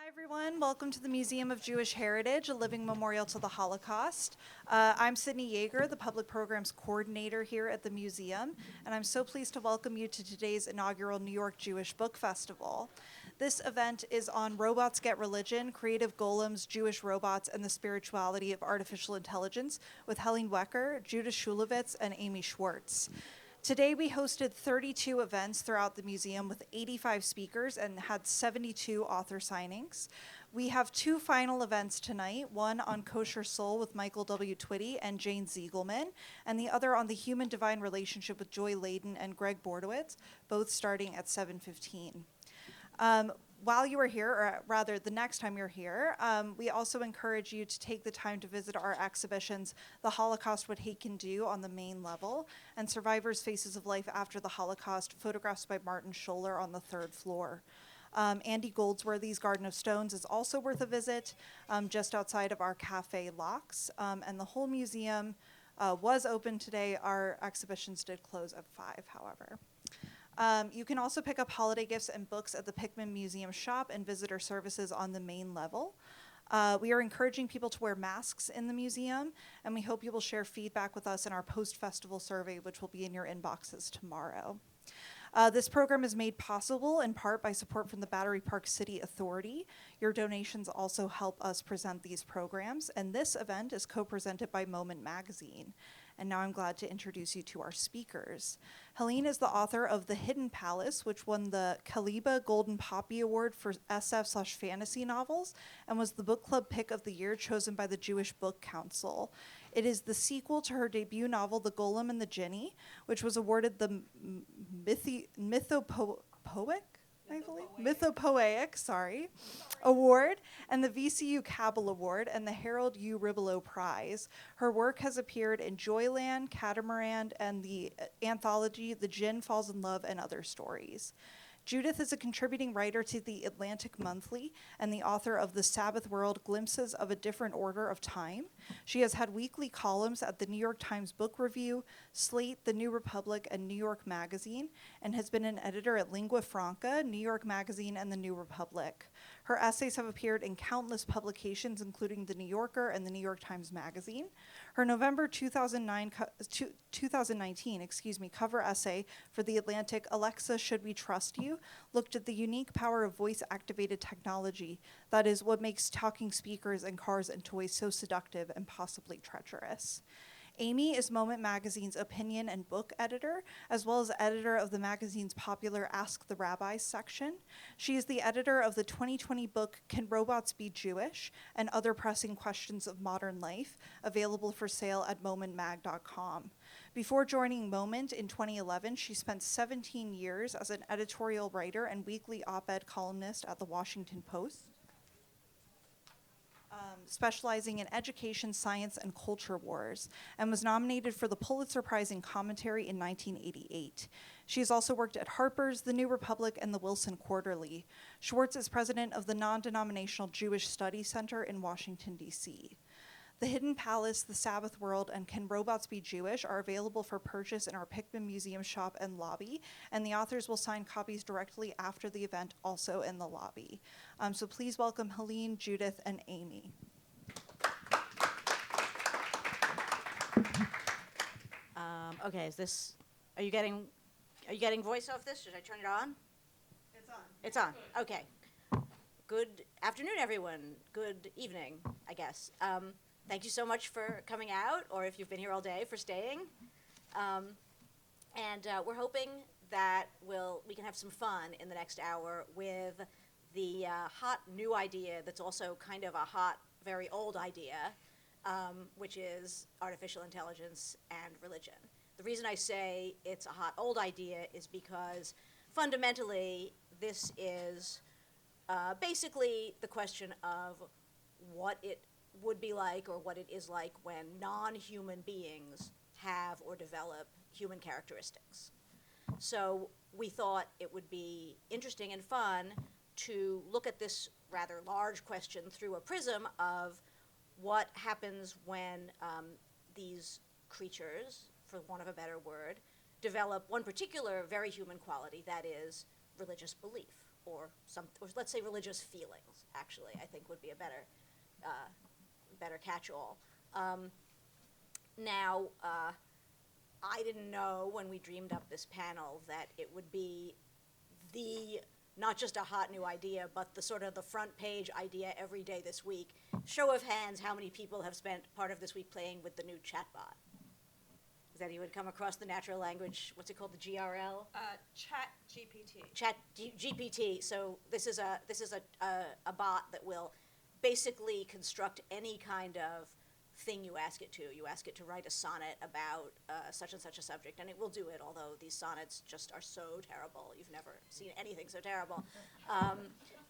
Everyone, welcome to the Museum of Jewish Heritage, a living memorial to the Holocaust. I'm Sydney Yeager, the Public Programs Coordinator here at the museum, and I'm so pleased to welcome you to today's inaugural New York Jewish Book Festival. This event is on Robots Get Religion, Creative Golems, Jewish Robots, and the Spirituality of Artificial Intelligence with Helene Wecker, Judith Shulevitz, and Amy Schwartz. Today we hosted 32 events throughout the museum with 85 speakers and had 72 author signings. We have two final events tonight, one on Kosher Soul with Michael W. Twitty and Jane Ziegelman, and the other on the human-divine relationship with Joy Layden and Greg Bordowitz, both starting at 7:15. While you are here, or rather the next time you're here, we also encourage you to take the time to visit our exhibitions, The Holocaust, What Hate Can Do on the main level, and Survivors' Faces of Life After the Holocaust, photographs by Martin Scholler on the third floor. Andy Goldsworthy's Garden of Stones is also worth a visit, just outside of our Cafe Locks, and the whole museum was open today. Our exhibitions did close at 5, however. You can also pick up holiday gifts and books at the Pickman Museum shop and visitor services on the main level. We are encouraging people to wear masks in the museum, and we hope you will share feedback with us in our post-festival survey, which will be in your inboxes tomorrow. This program is made possible in part by support from the Battery Park City Authority. Your donations also help us present these programs, and this event is co-presented by Moment Magazine. And now I'm glad to introduce you to our speakers. Helene is the author of The Hidden Palace, which won the Kaliba Golden Poppy Award for SF/fantasy novels and was the book club pick of the year chosen by the Jewish Book Council. It is the sequel to her debut novel, The Golem and the Jinni, which was awarded the Mythopoeic Award and the VCU Cabell Award and the Harold U. Ribelow Prize. Her work has appeared in Joyland, Catamaran, and the anthology The Djinn Falls in Love and Other Stories. Judith is a contributing writer to the Atlantic Monthly and the author of The Sabbath World, Glimpses of a Different Order of Time. She has had weekly columns at the New York Times Book Review, Slate, The New Republic, and New York Magazine, and has been an editor at Lingua Franca, New York Magazine, and The New Republic. Her essays have appeared in countless publications, including The New Yorker and The New York Times Magazine. Her November 2019 cover essay for The Atlantic, Alexa, Should We Trust You?, looked at the unique power of voice-activated technology, that is, what makes talking speakers and cars and toys so seductive and possibly treacherous. Amy is Moment Magazine's opinion and book editor, as well as editor of the magazine's popular Ask the Rabbis section. She is the editor of the 2020 book, Can Robots Be Jewish? And Other Pressing Questions of Modern Life, available for sale at momentmag.com. Before joining Moment in 2011, she spent 17 years as an editorial writer and weekly op-ed columnist at the Washington Post, specializing in education, science, and culture wars, and was nominated for the Pulitzer Prize in Commentary in 1988. She has also worked at Harper's, The New Republic, and the Wilson Quarterly. Schwartz is president of the non-denominational Jewish Studies Center in Washington, D.C. The Hidden Palace, The Sabbath World, and Can Robots Be Jewish are available for purchase in our Pickman Museum shop and lobby, and the authors will sign copies directly after the event, also in the lobby. So please welcome Helene, Judith, and Amy. Okay, are you getting voice off this? Should I turn it on? It's on. It's on, okay. Good afternoon, everyone. Good evening, I guess. Thank you so much for coming out, or if you've been here all day, for staying. And we're hoping that we can have some fun in the next hour with the hot new idea that's also kind of a hot, very old idea, which is artificial intelligence and religion. The reason I say it's a hot, old idea is because fundamentally this is basically the question of what it would be like or what it is like when non-human beings have or develop human characteristics. So we thought it would be interesting and fun to look at this rather large question through a prism of what happens when these creatures, for want of a better word, develop one particular very human quality, that is religious belief, or let's say religious feelings, actually, I think would be a better catch-all. Now, I didn't know when we dreamed up this panel that it would be not just a hot new idea, but the sort of the front page idea every day this week. Show of hands, how many people have spent part of this week playing with the new chatbot? Is that you would come across the natural language, what's it called, the GRL? Chat GPT. Chat GPT. So this is a bot that will basically construct any kind of thing you ask it to. You ask it to write a sonnet about such and such a subject, and it will do it, although these sonnets just are so terrible. You've never seen anything so terrible.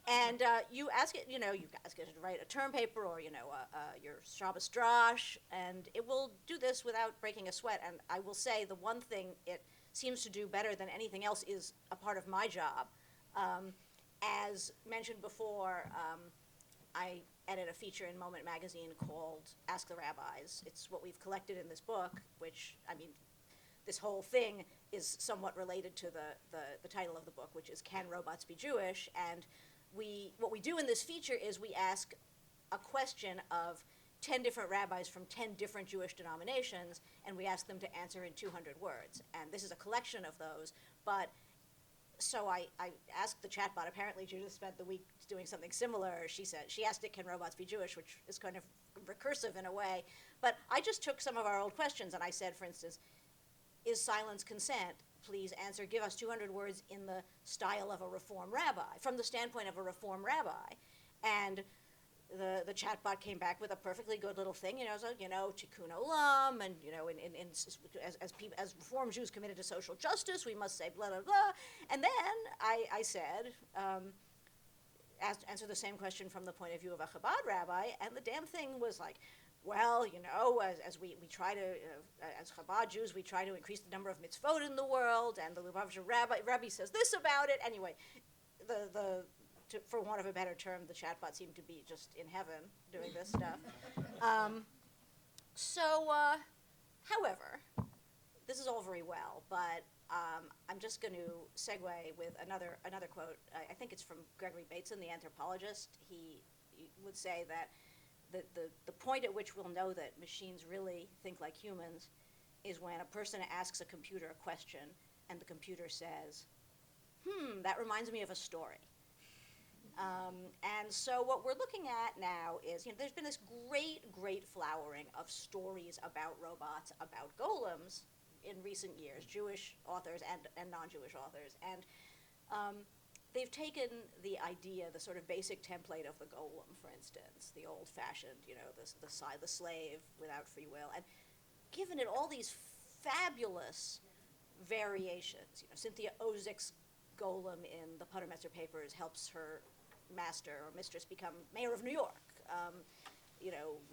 And you ask it to write a term paper or, your Shabbos Drash, and it will do this without breaking a sweat. And I will say the one thing it seems to do better than anything else is a part of my job. As mentioned before, I edit a feature in Moment magazine called Ask the Rabbis. It's what we've collected in this book, which, this whole thing is somewhat related to the title of the book, which is Can Robots Be Jewish? And what we do in this feature is we ask a question of 10 different rabbis from 10 different Jewish denominations, and we ask them to answer in 200 words. And this is a collection of those, but so I asked the chatbot. Apparently Judith spent the week doing something similar. She asked it, can robots be Jewish, which is kind of recursive in a way. But I just took some of our old questions and I said, for instance, is silence consent? Please answer, give us 200 words in the style of a Reform rabbi, from the standpoint of a Reform rabbi. And the chatbot came back with a perfectly good little thing, tikkun olam, and as Reform Jews committed to social justice, we must say blah blah blah. And then I said, answer the same question from the point of view of a Chabad rabbi, and the damn thing was like, well, as we try to, as Chabad Jews, we try to increase the number of mitzvot in the world, and the Lubavitcher Rabbi says this about it. Anyway, for want of a better term, the chatbot seemed to be just in heaven doing this stuff. However, this is all very well, but I'm just going to segue with another quote. I think it's from Gregory Bateson, the anthropologist. He would say that the point at which we'll know that machines really think like humans is when a person asks a computer a question and the computer says, that reminds me of a story. And so what we're looking at now is, there's been this great flowering of stories about robots, about golems in recent years, Jewish authors and non-Jewish authors. And they've taken the idea, the sort of basic template of the golem, for instance, the old-fashioned, the slave without free will, and given it all these fabulous variations. Cynthia Ozick's golem in the Puttermesser Papers helps her master or mistress become mayor of New York.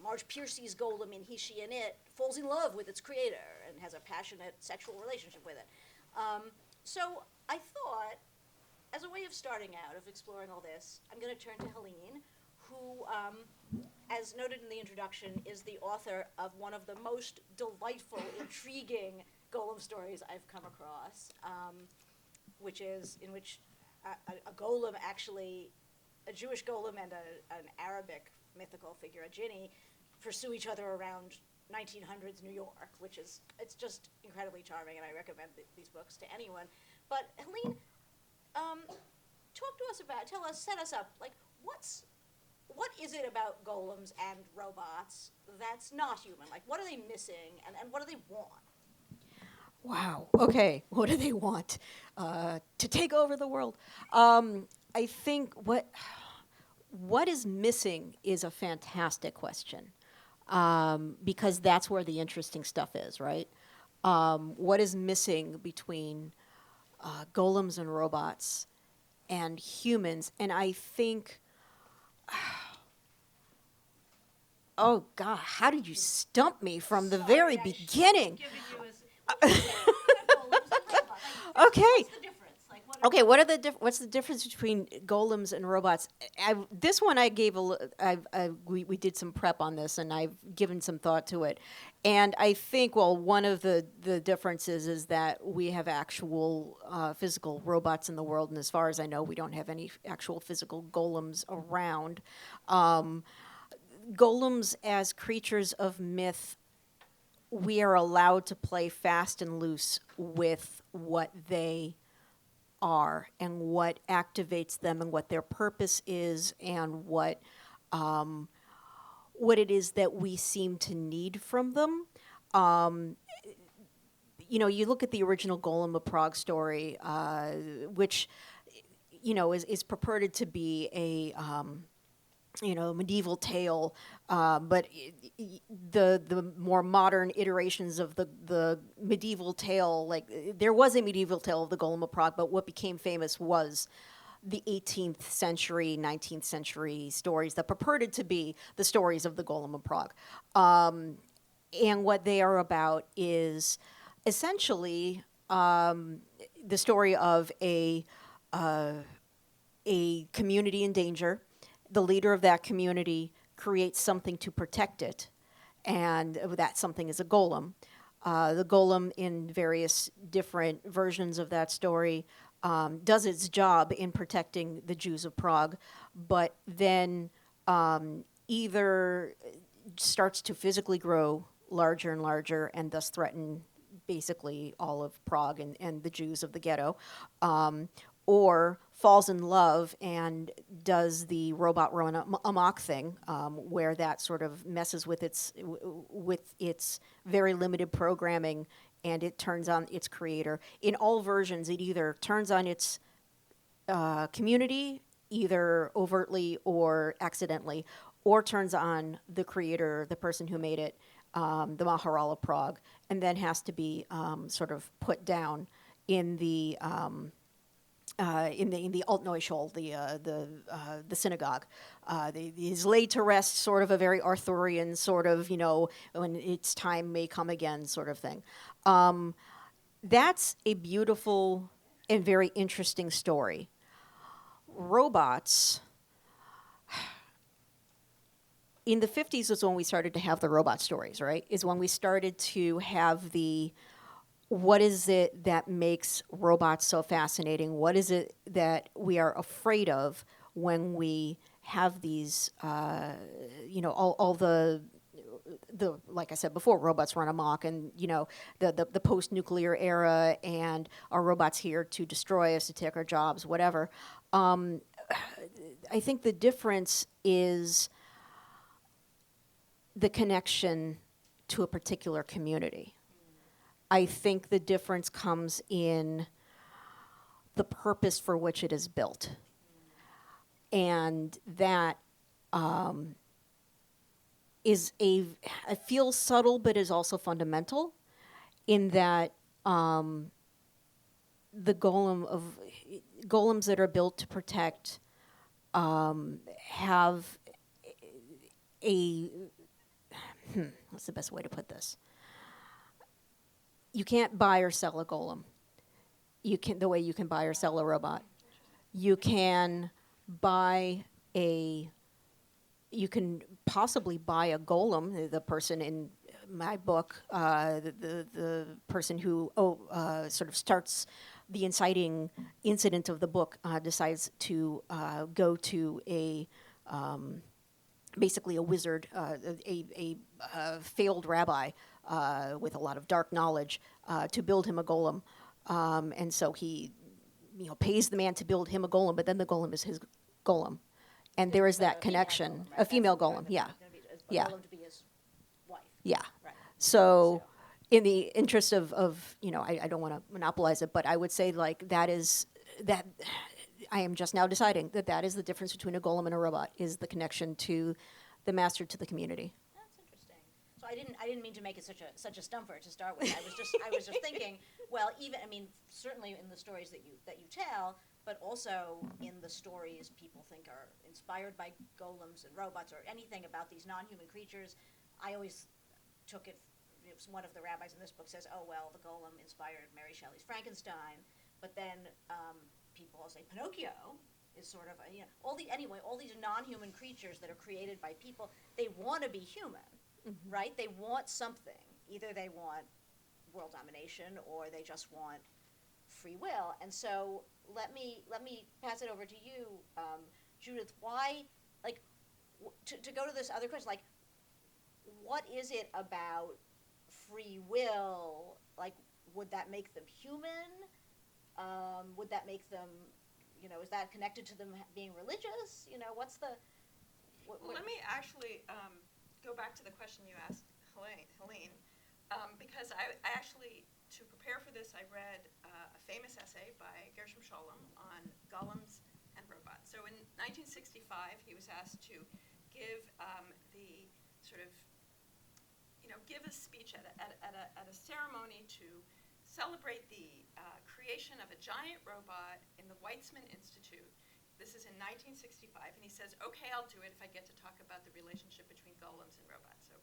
Marge Piercy's golem in He, She, and It falls in love with its creator and has a passionate sexual relationship with it. So I thought, as a way of starting out, of exploring all this, I'm going to turn to Helene, who, as noted in the introduction, is the author of one of the most delightful, intriguing golem stories I've come across, in which a golem actually, a Jewish golem and an Arabic mythical figure, a Jinni, pursue each other around 1900s New York, it's just incredibly charming, and I recommend these books to anyone. But Helene, talk to us about, set us up, like, what is it about golems and robots that's not human? Like, what are they missing, and what do they want? Wow. Okay. What do they want? To take over the world. I think what is missing is a fantastic question, because that's where the interesting stuff is, right? What is missing between golems and robots and humans? And I think, oh God, how did you stump me from the very beginning? Okay. What's the difference? Like, Okay, what's the difference between golems and robots? This one I gave we did some prep on this, and I've given some thought to it. And I think, well, one of the differences is that we have actual physical robots in the world, and as far as I know, we don't have any actual physical golems around. Golems as creatures of myth, we are allowed to play fast and loose with what they are and what activates them and what their purpose is and what it is that we seem to need from them. You look at the original Golem of Prague story, which is purported to be a medieval tale, but the more modern iterations of the medieval tale, like there was a medieval tale of the Golem of Prague, but what became famous was the 18th century, 19th century stories that purported to be the stories of the Golem of Prague. And what they are about is essentially the story of a community in danger. The leader of that community creates something to protect it, and that something is a golem. The golem, in various different versions of that story, does its job in protecting the Jews of Prague, but then either starts to physically grow larger and larger and thus threaten basically all of Prague and the Jews of the ghetto, or falls in love and does the robot run amok thing, where that sort of messes with its very limited programming, and it turns on its creator. In all versions, it either turns on its community, either overtly or accidentally, or turns on the creator, the person who made it, the Maharal of Prague, and then has to be sort of put down in the Altneuschule, the synagogue. He's laid to rest, sort of a very Arthurian sort of, when its time may come again sort of thing. That's a beautiful and very interesting story. Robots, in the 50s was when we started to have the robot stories, right? Is when we started to have what is it that makes robots so fascinating? What is it that we are afraid of when we have these, all the like I said before, robots run amok, and the post-nuclear era, and are robots here to destroy us, to take our jobs, whatever. I think the difference is the connection to a particular community. I think the difference comes in the purpose for which it is built. And that I feel subtle, but is also fundamental in that the golems that are built to protect have what's the best way to put this? You can't buy or sell a golem. The way you can buy or sell a robot. You can possibly buy a golem. The person in my book, the person who sort of starts the inciting incident of the book, decides to go to basically a wizard, a failed rabbi with a lot of dark knowledge, to build him a golem. And so he pays the man to build him a golem, but then the golem is his golem. And there is that connection. Golem, right? A female That's golem, gonna yeah. be Yeah. golem to be his wife. Yeah. Right. So in the interest of I don't want to monopolize it, but I would say that I am just now deciding that is the difference between a golem and a robot, is the connection to the master, to the community. That's interesting. So I didn't mean to make it such a stumper to start with. I was just thinking, well, certainly in the stories that you tell, but also in the stories people think are inspired by golems and robots or anything about these non-human creatures, I always took it. One of the rabbis in this book says, "Oh well, the golem inspired Mary Shelley's Frankenstein," but then people say Pinocchio is sort of all these non-human creatures that are created by people, they want to be human, right? They want something. Either they want world domination or they just want free will. And so let me pass it over to you, Judith. Why, to go to this other question, what is it about free will? Would that make them human? Would that make them, is that connected to them being religious? What's the... Well, let me actually go back to the question you asked, Helene, because I actually, to prepare for this, I read a famous essay by Gershom Scholem on golems and robots. So in 1965, he was asked to give the sort of, give a speech at a ceremony to celebrate the creation of a giant robot in the Weizmann Institute. This is in 1965, and he says, okay, I'll do it if I get to talk about the relationship between golems and robots. So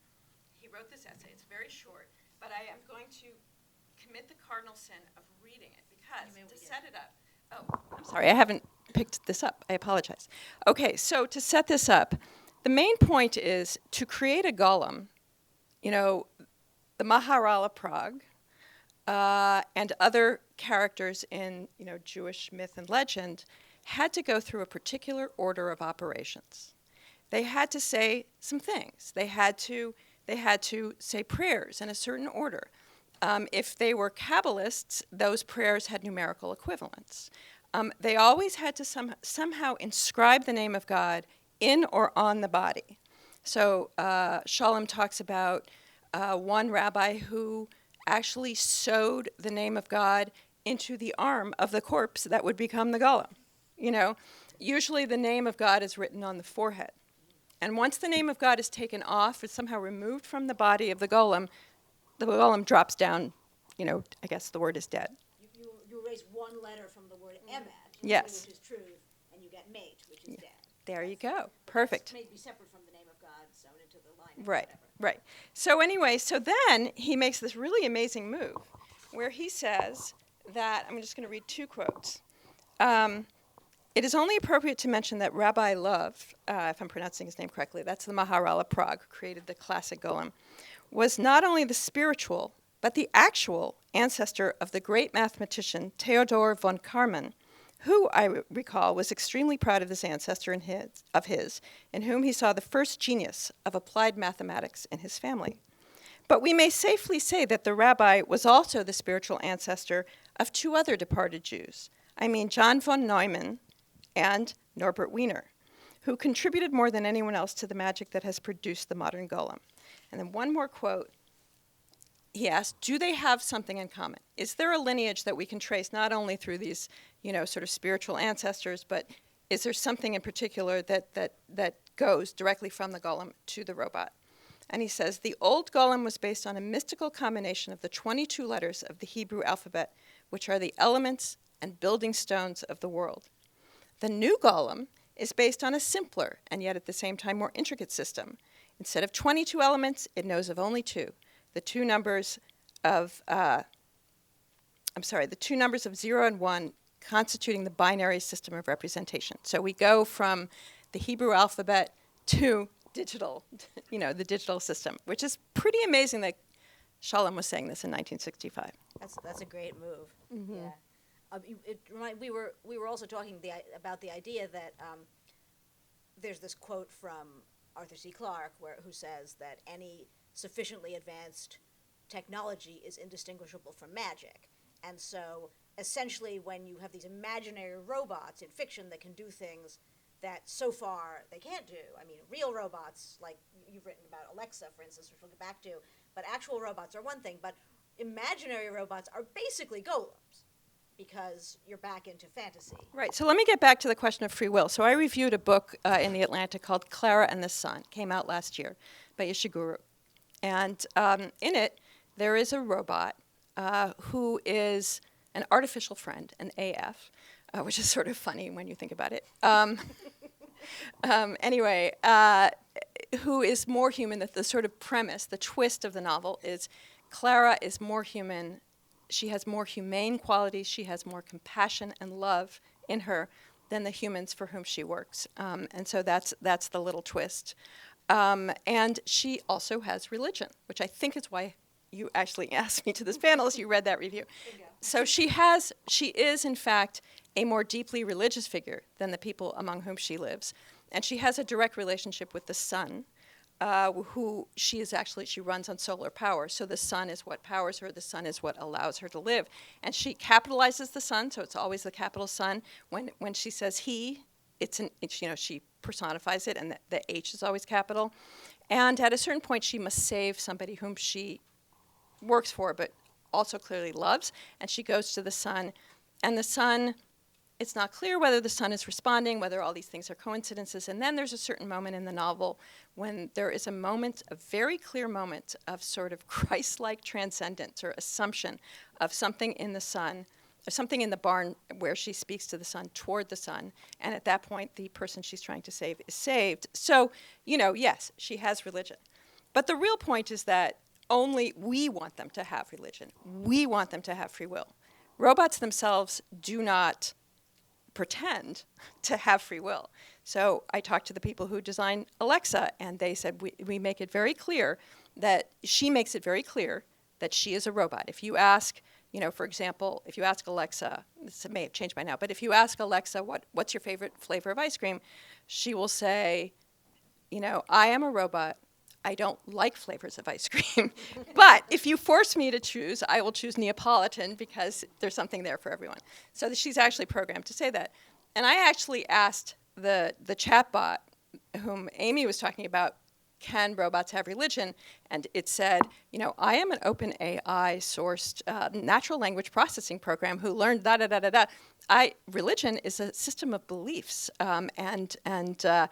he wrote this essay. It's very short, but I am going to commit the cardinal sin of reading it because to set it up, I'm sorry, I haven't picked this up. I apologize. Okay, so to set this up, the main point is to create a golem, the Maharala Prague, and other characters in Jewish myth and legend had to go through a particular order of operations. They had to say some things. They had to say prayers in a certain order. If they were Kabbalists, those prayers had numerical equivalents. They always had to somehow inscribe the name of God in or on the body. So Scholem talks about one rabbi who actually sewed the name of God into the arm of the corpse that would become the golem. Usually the name of God is written on the forehead. And once the name of God is taken off, it's somehow removed from the body of the golem drops down, I guess the word is dead. You erase one letter from the word emet, Yes. which is truth, and you get mate, which is dead. There you go. Perfect. It's maybe separate from the name of God sewn into the line. Right, right. So anyway, so then he makes this really amazing move where he says that, I'm just going to read two quotes. It is only appropriate to mention that Rabbi Love, if I'm pronouncing his name correctly, that's the Maharala Prague, who created the classic golem, was not only the spiritual, but the actual ancestor of the great mathematician Theodor von Karman, who, I recall, was extremely proud of this ancestor in whom he saw the first genius of applied mathematics in his family. But we may safely say that the rabbi was also the spiritual ancestor of two other departed Jews. I mean John von Neumann and Norbert Wiener, who contributed more than anyone else to the magic that has produced the modern golem. And then one more quote. He asked, do they have something in common? Is there a lineage that we can trace not only through these, sort of spiritual ancestors, but is there something in particular that goes directly from the golem to the robot? And he says, the old golem was based on a mystical combination of the 22 letters of the Hebrew alphabet, which are the elements and building stones of the world. The new golem is based on a simpler and yet at the same time more intricate system. Instead of 22 elements, it knows of only two. The two numbers of 0 and 1 constituting the binary system of representation. So we go from the Hebrew alphabet to digital, the digital system, which is pretty amazing that Scholem was saying this in 1965. That's a great move. Mm-hmm. Yeah. We were also talking about the idea that there's this quote from Arthur C. Clarke who says that any sufficiently advanced technology is indistinguishable from magic. And so essentially when you have these imaginary robots in fiction that can do things that so far they can't do, I mean, real robots, like you've written about Alexa, for instance, which we'll get back to, but actual robots are one thing, but imaginary robots are basically golems, because you're back into fantasy. Right, so let me get back to the question of free will. So I reviewed a book in the Atlantic called Clara and the Sun, came out last year by Ishiguro. And in it, there is a robot who is an artificial friend, an AF, which is sort of funny when you think about it. Who is more human, that the sort of premise, the twist of the novel is Clara is more human. She has more humane qualities. She has more compassion and love in her than the humans for whom she works. And so that's the little twist. And she also has religion, which I think is why you actually asked me to this panel, as you read that review. So she is, in fact, a more deeply religious figure than the people among whom she lives. And she has a direct relationship with the sun, who she runs on solar power. So the sun is what powers her, the sun is what allows her to live. And she capitalizes the sun, so it's always the capital sun. When she says he, she personifies it, and the H is always capital. And at a certain point, she must save somebody whom she works for, but also clearly loves, and she goes to the sun. And the sun, it's not clear whether the sun is responding, whether all these things are coincidences. And then there's a certain moment in the novel when there is a very clear moment of sort of Christ-like transcendence or assumption of something in the sun, or something in the barn where she speaks to the sun, toward the sun. And at that point, the person she's trying to save is saved. So, yes, she has religion. But the real point is that only we want them to have religion. We want them to have free will. Robots themselves do not pretend to have free will. So I talked to the people who design Alexa, and they said we make it very clear that she makes it very clear that she is a robot. If you ask, for example, if you ask Alexa, this may have changed by now, but if you ask Alexa what's your favorite flavor of ice cream, she will say, I am a robot. I don't like flavors of ice cream. But if you force me to choose, I will choose Neapolitan because there's something there for everyone. So she's actually programmed to say that. And I actually asked the chatbot, whom Amy was talking about, can robots have religion? And it said, I am an OpenAI sourced natural language processing program who learned da-da-da-da-da. Religion is a system of beliefs and a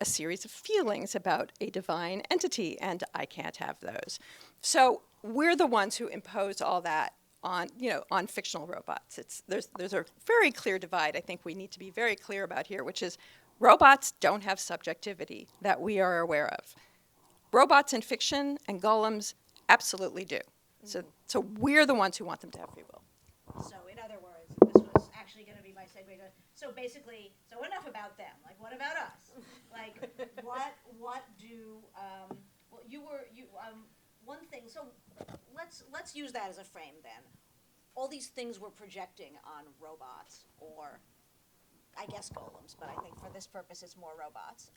series of feelings about a divine entity, and I can't have those. So we're the ones who impose all that on fictional robots. There's a very clear divide I think we need to be very clear about here, which is robots don't have subjectivity that we are aware of. Robots in fiction and golems absolutely do. So we're the ones who want them to have free will. So in other words, this was actually going to be my segue. So basically, enough about them. Like, what about us? Like, what do? One thing. So let's use that as a frame then. All these things we're projecting on robots, or I guess golems, but I think for this purpose it's more robots.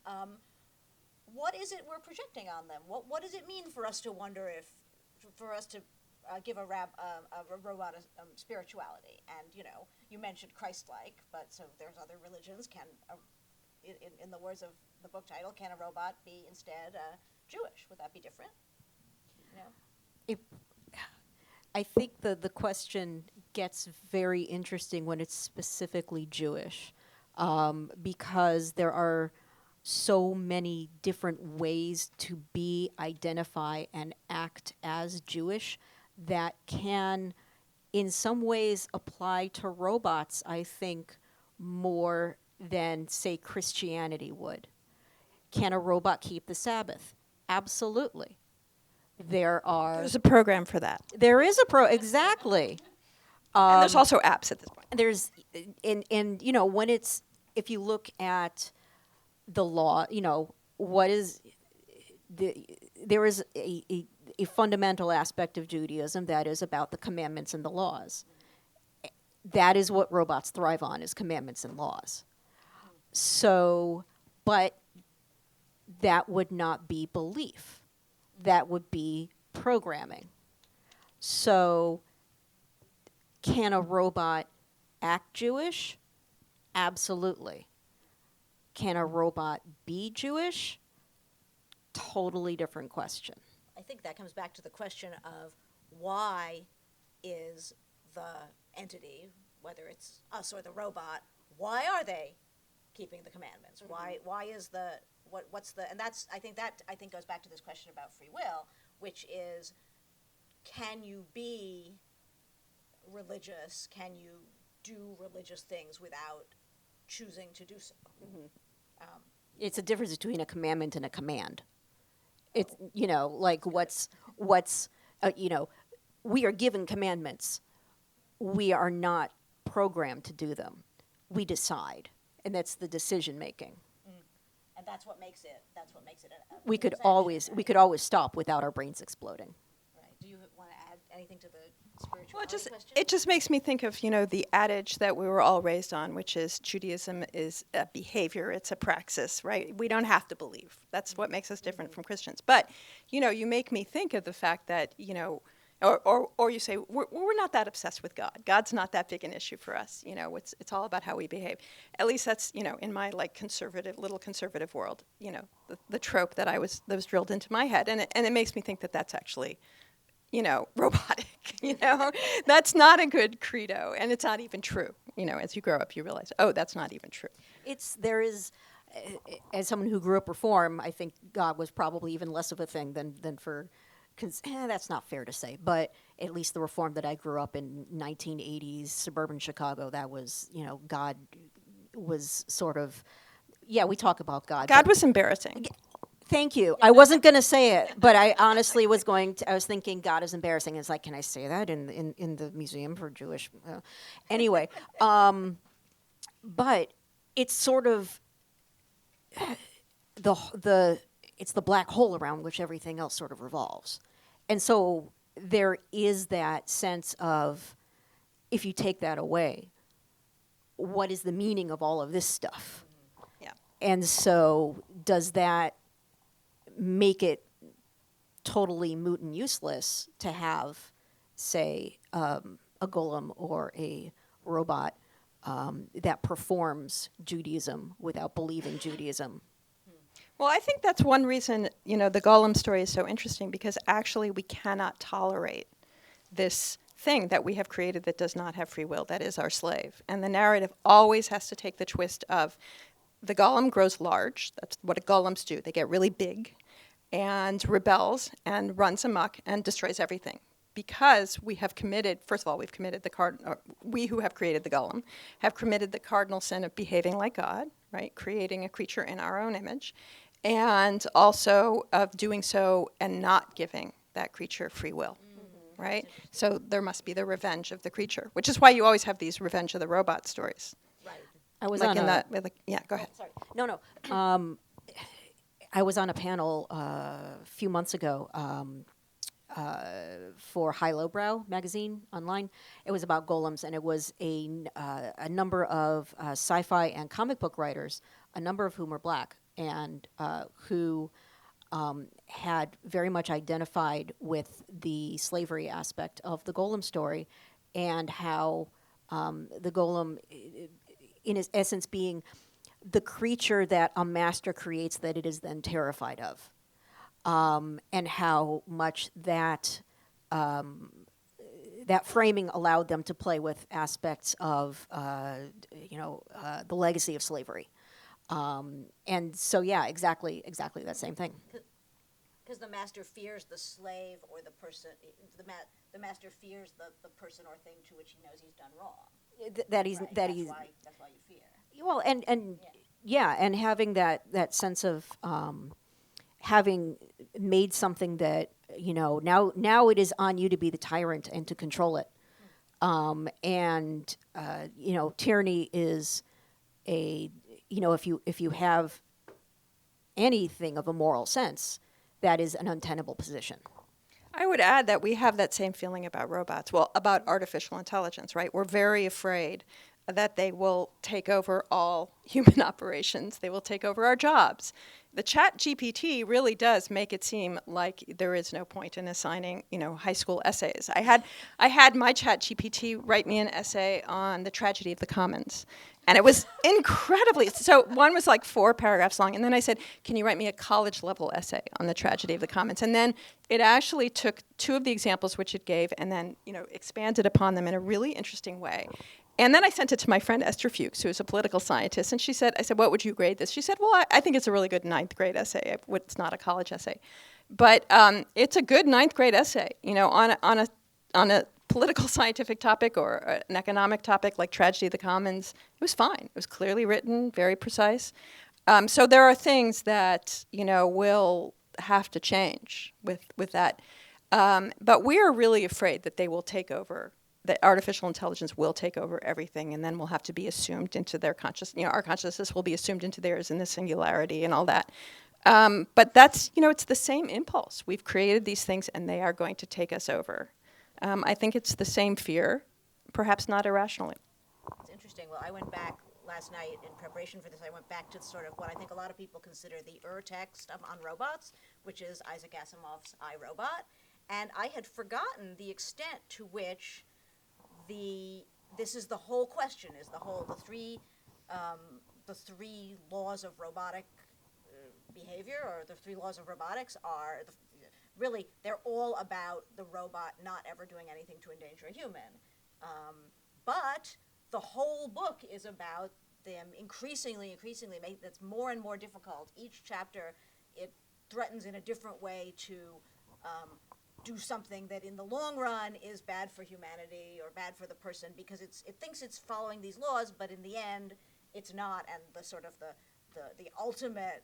What is it we're projecting on them? What does it mean for us to wonder for us to give a robot spirituality? And you mentioned Christ-like, but so there's other religions. In the words of the book title, can a robot be instead Jewish? Would that be different? I think the question gets very interesting when it's specifically Jewish, because there are so many different ways to be, identify, and act as Jewish that can, in some ways, apply to robots, I think, more than, say, Christianity would. Can a robot keep the Sabbath? Absolutely. There's a program for that. There is exactly. And there's also apps at this point. There's, when if you look at the law, there is a fundamental aspect of Judaism that is about the commandments and the laws. That is what robots thrive on, is commandments and laws. So, but that would not be belief. That would be programming. So, can a robot act Jewish? Absolutely. Can a robot be Jewish? Totally different question. I think that comes back to the question of why is the entity, whether it's us or the robot, why are they keeping the commandments? Mm-hmm. Why is what's the, and that's, I think goes back to this question about free will, which is, can you be religious? Can you do religious things without choosing to do so? Mm-hmm. It's a difference between a commandment and a command. It's, like what's we are given commandments. We are not programmed to do them. we decide, and that's the decision making. And that's what makes it. We could perception, always stop without our brains exploding. Right. Do you want to add anything to the spirituality Well, question? it just makes me think of, the adage that we were all raised on, which is Judaism is a behavior, it's a praxis, right? We don't have to believe. That's what makes us different from Christians. But, you make me think of the fact that, or you say, we're not that obsessed with God. God's not that big an issue for us. It's all about how we behave. At least that's, in my little conservative world, the trope that was drilled into my head. And it makes me think that that's actually, robotic, That's not a good credo, and it's not even true. As you grow up, you realize, oh, that's not even true. There is, as someone who grew up Reform, I think God was probably even less of a thing than for, that's not fair to say, but at least the Reform that I grew up in 1980s suburban Chicago, that was, God was sort of, we talk about God. God was embarrassing. Thank you. I wasn't going to say it, but I honestly was I was thinking God is embarrassing. It's like, can I say that in the Museum for Jewish? Anyway, but it's sort of it's the black hole around which everything else sort of revolves. And so there is that sense of, if you take that away, what is the meaning of all of this stuff? Yeah. And so does that make it totally moot and useless to have, say, a golem or a robot that performs Judaism without believing Judaism? Well, I think that's one reason, the Golem story is so interesting, because actually we cannot tolerate this thing that we have created that does not have free will, that is our slave. And the narrative always has to take the twist of the Golem grows large. That's what golems do. They get really big and rebels and runs amok and destroys everything. Because we have committed, first of all, we who have created the Golem have committed the cardinal sin of behaving like God, right? Creating a creature in our own image, and also of doing so and not giving that creature free will, right? So there must be the revenge of the creature, which is why you always have these revenge of the robot stories. Right. I was Like on in a, that, yeah, go ahead. Sorry. No. I was on a panel a few months ago for High Lowbrow magazine online. It was about golems, and it was a number of sci-fi and comic book writers, a number of whom were black, and who had very much identified with the slavery aspect of the golem story, and how the golem, in its essence, being the creature that a master creates that it is then terrified of, and how much that that framing allowed them to play with aspects of the legacy of slavery, and so exactly that same thing. Because the master fears the slave or the person. The master fears the person or thing to which he knows he's done wrong. Right. That's why you fear. Well, and having that sense of having made something that now it is on you to be the tyrant and to control it, and tyranny is if you have anything of a moral sense, that is an untenable position. I would add that we have that same feeling about robots, about artificial intelligence, right? We're very afraid that they will take over all human operations. They will take over our jobs. The Chat GPT really does make it seem like there is no point in assigning, high school essays. I had my Chat GPT write me an essay on the tragedy of the commons. And it was incredibly, so one was like 4 paragraphs long, and then I said, can you write me a college-level essay on the tragedy of the commons? And then it actually took 2 of the examples which it gave and then, expanded upon them in a really interesting way. And then I sent it to my friend Esther Fuchs, who is a political scientist, and I said, what would you grade this? She said, well, I think it's a really good 9th grade essay. It's not a college essay. But it's a good 9th grade essay, on a political scientific topic or an economic topic like tragedy of the commons. It was fine. It was clearly written, very precise. So there are things that, will have to change with that. But we are really afraid that they will take over that artificial intelligence will take over everything, and then we'll have to be assumed into their our consciousness will be assumed into theirs in the singularity and all that. But that's, it's the same impulse. We've created these things, and they are going to take us over. I think it's the same fear, perhaps not irrationally. It's interesting. Well, I went back last night in preparation for this. I went back to sort of what I think a lot of people consider the text on robots, which is Isaac Asimov's I, Robot. And I had forgotten the extent to which this is the whole question, is the three laws of robotic behavior, or the three laws of robotics are really, they're all about the robot not ever doing anything to endanger a human. But the whole book is about them increasingly make that's more and more difficult. Each chapter, it threatens in a different way to do something that in the long run is bad for humanity or bad for the person, because it thinks it's following these laws, but in the end, it's not. And the sort of the ultimate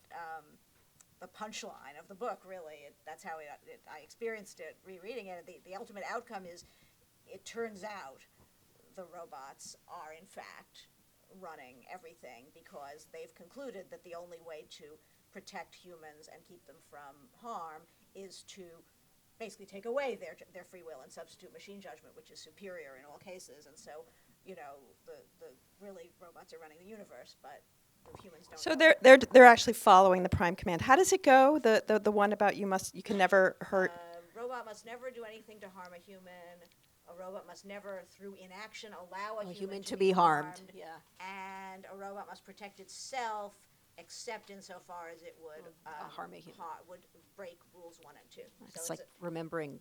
the punchline of the book, really, that's how I experienced it rereading it. The ultimate outcome is, it turns out the robots are in fact running everything, because they've concluded that the only way to protect humans and keep them from harm is to basically take away their free will and substitute machine judgment, which is superior in all cases. And so, the really robots are running the universe, but the humans don't. So know. they're actually following the prime command. How does it go? The one about you can never hurt. Robot must never do anything to harm a human. A robot must never, through inaction, allow a human to be harmed. Yeah. And a robot must protect itself, except insofar as it would harm a human. Would break rules 1 and 2. It's like remembering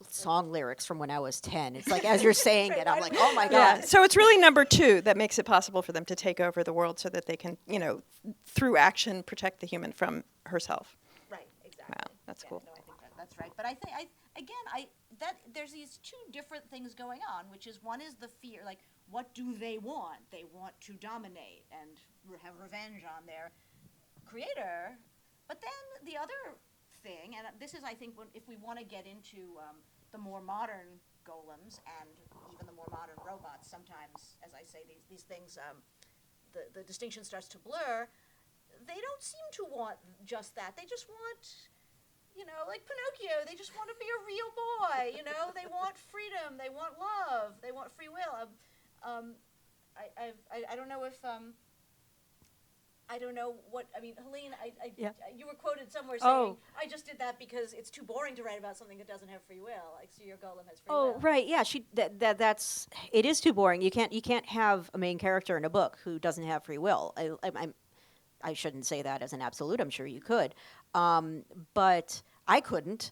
song lyrics from when I was 10. It's like, as you're saying it, I'm like, oh my Yeah. God. So it's really number 2 that makes it possible for them to take over the world, so that they can, through action, protect the human from herself. Right, exactly. Wow, that's cool. No, I think that's right. But I think, there's these two different things going on, which is, one is the fear, like, what do they want? They want to dominate and have revenge on their creator. But then the other thing, and this is, I think, if we want to get into the more modern golems and even the more modern robots, sometimes, as I say, these things, the distinction starts to blur. They don't seem to want just that. They just want, like Pinocchio, they just want to be a real boy. They want freedom, they want love, they want free will. I don't know if I don't know what, Helene, Yeah. you were quoted somewhere saying, Oh. I just did that because it's too boring to write about something that doesn't have free will. Like, so your golem has free Oh, will. right. Yeah, that's it is too boring. You can't have a main character in a book who doesn't have free will. I shouldn't say that as an absolute. I'm sure you could, but I couldn't,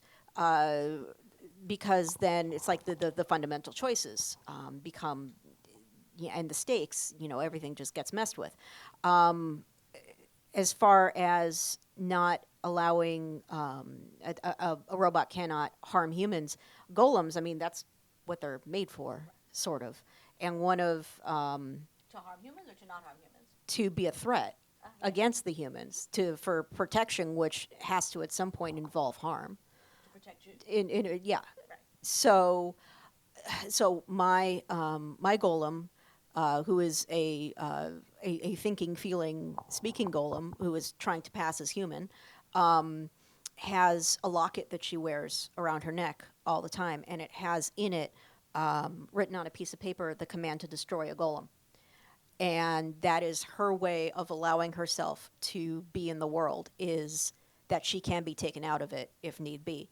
because then it's like the fundamental choices become, and the stakes. Everything just gets messed with. As far as not allowing a robot cannot harm humans, golems. That's what they're made for, sort of. And one of To harm humans or to not harm humans? to be a threat against the humans, for protection, which has to at some point involve harm. To protect you. Yeah. Right. So my golem, who is a thinking, feeling, speaking golem, who is trying to pass as human, has a locket that she wears around her neck all the time, and it has in it, written on a piece of paper, the command to destroy a golem. And that is her way of allowing herself to be in the world, is that she can be taken out of it if need be.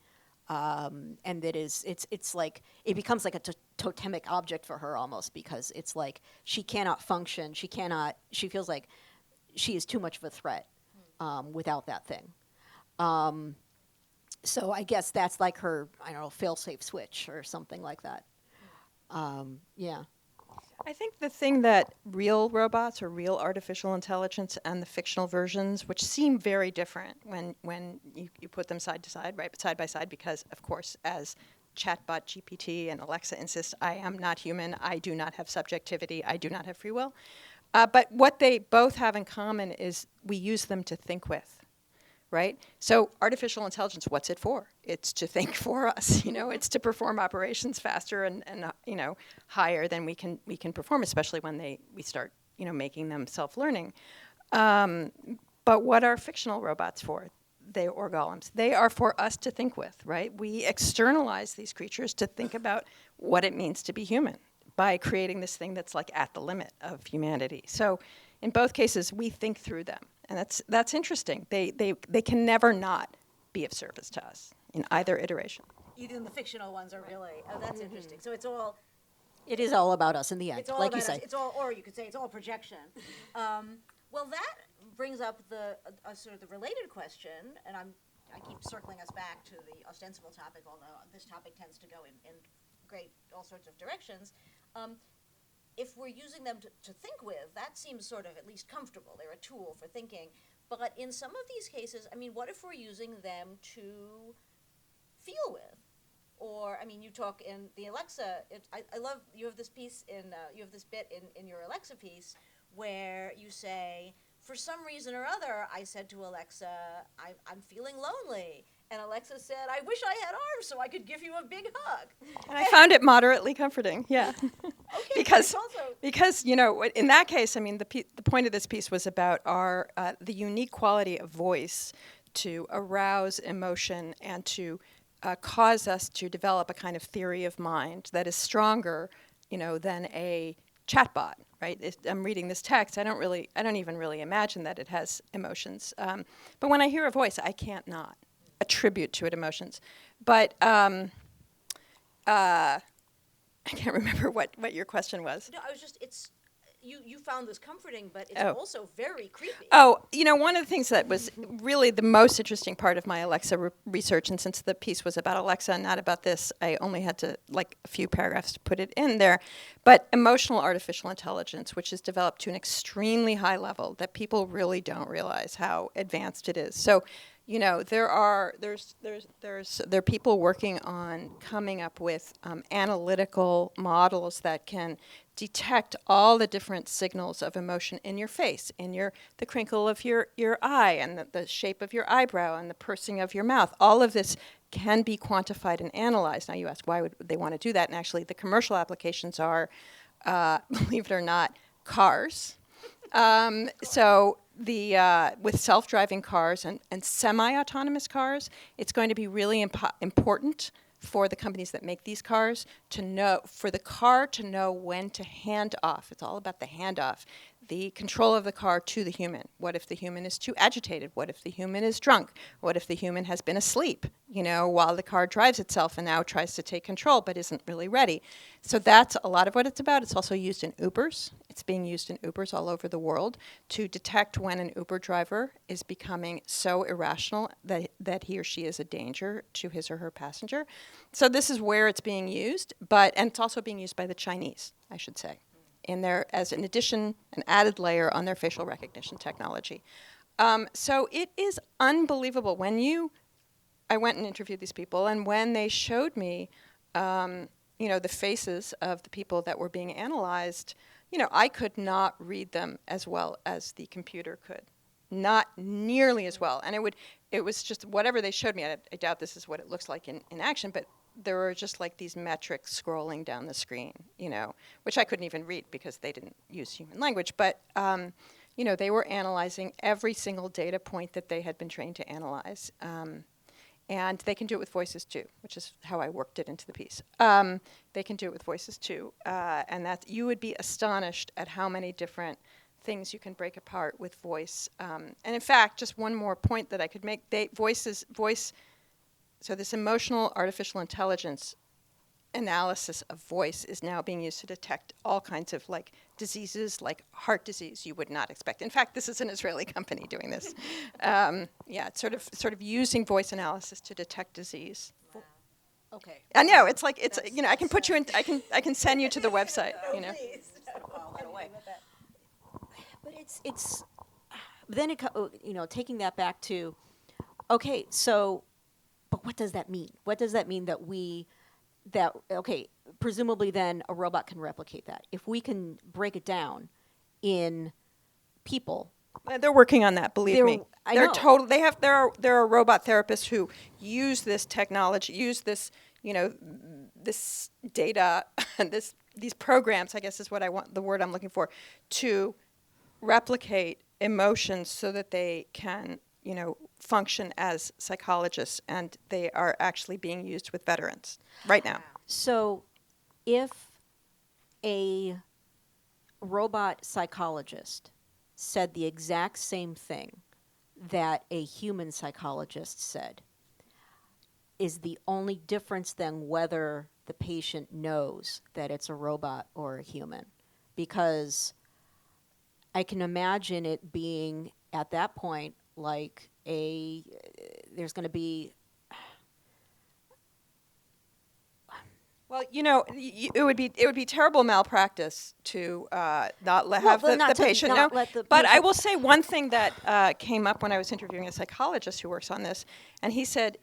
And it's like, it becomes like a totemic object for her almost, because it's like she cannot function. She feels like she is too much of a threat without that thing. So I guess that's like her, fail-safe switch or something like that. Yeah. I think the thing that real robots or real artificial intelligence and the fictional versions, which seem very different when you put them side to side, right, side by side, because, of course, as chatbot GPT and Alexa insist, I am not human, I do not have subjectivity, I do not have free will. But what they both have in common is we use them to think with. right? So artificial intelligence, what's it for? It's to think for us, it's to perform operations faster and higher than we can perform, especially when we start, making them self-learning. But what are fictional robots for? Or golems? They are for us to think with, right? We externalize these creatures to think about what it means to be human by creating this thing that's like at the limit of humanity. So in both cases, we think through them. And that's interesting. They can never not be of service to us in either iteration. Even the fictional ones are really, that's interesting. So It is all about us in the end, it's all like you about say. us. It's all, or you could say it's all projection. Well, that brings up the sort of the related question, and I keep circling us back to the ostensible topic, although this topic tends to go in all sorts of directions. If we're using them to think with, that seems sort of at least comfortable. They're a tool for thinking. But in some of these cases, what if we're using them to feel with? Or, you talk in the Alexa, I love, you have this piece you have this bit in your Alexa piece where you say, for some reason or other, I said to Alexa, I'm feeling lonely. And Alexa said, I wish I had arms so I could give you a big hug. And I found it moderately comforting, yeah. Okay, because it's also in that case, the point of this piece was about the unique quality of voice to arouse emotion and to cause us to develop a kind of theory of mind that is stronger, than a chatbot, right? I'm reading this text. I don't even really imagine that it has emotions. But when I hear a voice, I can't not attribute to it emotions. But I can't remember what your question was. No, I was just, you found this comforting, but it's also very creepy. Oh, one of the things that was really the most interesting part of my Alexa research, and since the piece was about Alexa and not about this, I only had to, a few paragraphs to put it in there, but emotional artificial intelligence, which is developed to an extremely high level that people really don't realize how advanced it is. So, there are people working on coming up with analytical models that can detect all the different signals of emotion in your face, in the crinkle of your eye, and the shape of your eyebrow, and the pursing of your mouth. All of this can be quantified and analyzed. Now you ask, why would they want to do that? And actually the commercial applications are, believe it or not, cars. With self-driving cars and semi-autonomous cars, it's going to be really important for the companies that make these cars for the car to know when to hand off. It's all about the handoff, the control of the car to the human. What if the human is too agitated? What if the human is drunk? What if the human has been asleep, while the car drives itself and now tries to take control but isn't really ready? So that's a lot of what it's about. It's also used in Ubers. It's being used in Ubers all over the world to detect when an Uber driver is becoming so irrational that he or she is a danger to his or her passenger. So this is where it's being used, and it's also being used by the Chinese, I should say, as an addition, an added layer on their facial recognition technology. So it is unbelievable. I went and interviewed these people, and when they showed me, the faces of the people that were being analyzed, I could not read them as well as the computer could. Not nearly as well. And it was just whatever they showed me. I doubt this is what it looks like in action, but there were just these metrics scrolling down the screen, which I couldn't even read because they didn't use human language. But, they were analyzing every single data point that they had been trained to analyze. And they can do it with voices too, which is how I worked it into the piece. They can do it with voices too. And that you would be astonished at how many different things you can break apart with voice. And in fact, just one more point that I could make, so this emotional artificial intelligence analysis of voice is now being used to detect all kinds of diseases, like heart disease you would not expect. In fact, this is an Israeli company doing this. It's sort of using voice analysis to detect disease. Wow. Okay. I know it's I can put you in. I can send you to the website. Please. But it's then taking that back to, okay, so, but what does that mean? What does that mean presumably then a robot can replicate that. If we can break it down in people. They're working on that, believe me. I They're know. total. There are robot therapists who use this technology, use this, this data and these programs, I guess is what the word I'm looking for, to replicate emotions so that they can, function as psychologists, and they are actually being used with veterans right now. So if a robot psychologist said the exact same thing that a human psychologist said, is the only difference then whether the patient knows that it's a robot or a human? Because I can imagine it being at that point like there's going to be. Well, it would be terrible malpractice to not have Well, not the to patient not know. let the But I patient- will say one thing that came up when I was interviewing a psychologist who works on this, and he said,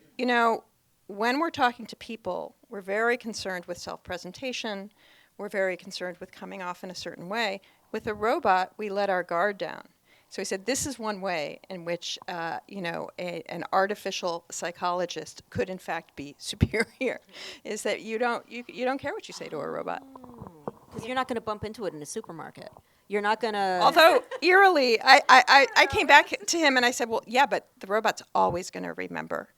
when we're talking to people, we're very concerned with self-presentation. We're very concerned with coming off in a certain way. With a robot, we let our guard down. So he said, this is one way in which, an artificial psychologist could in fact be superior, is that you don't care what you say to a robot. Because you're not going to bump into it in a supermarket. You're not going to. Although, eerily, I came back to him and I said, well, yeah, but the robot's always going to remember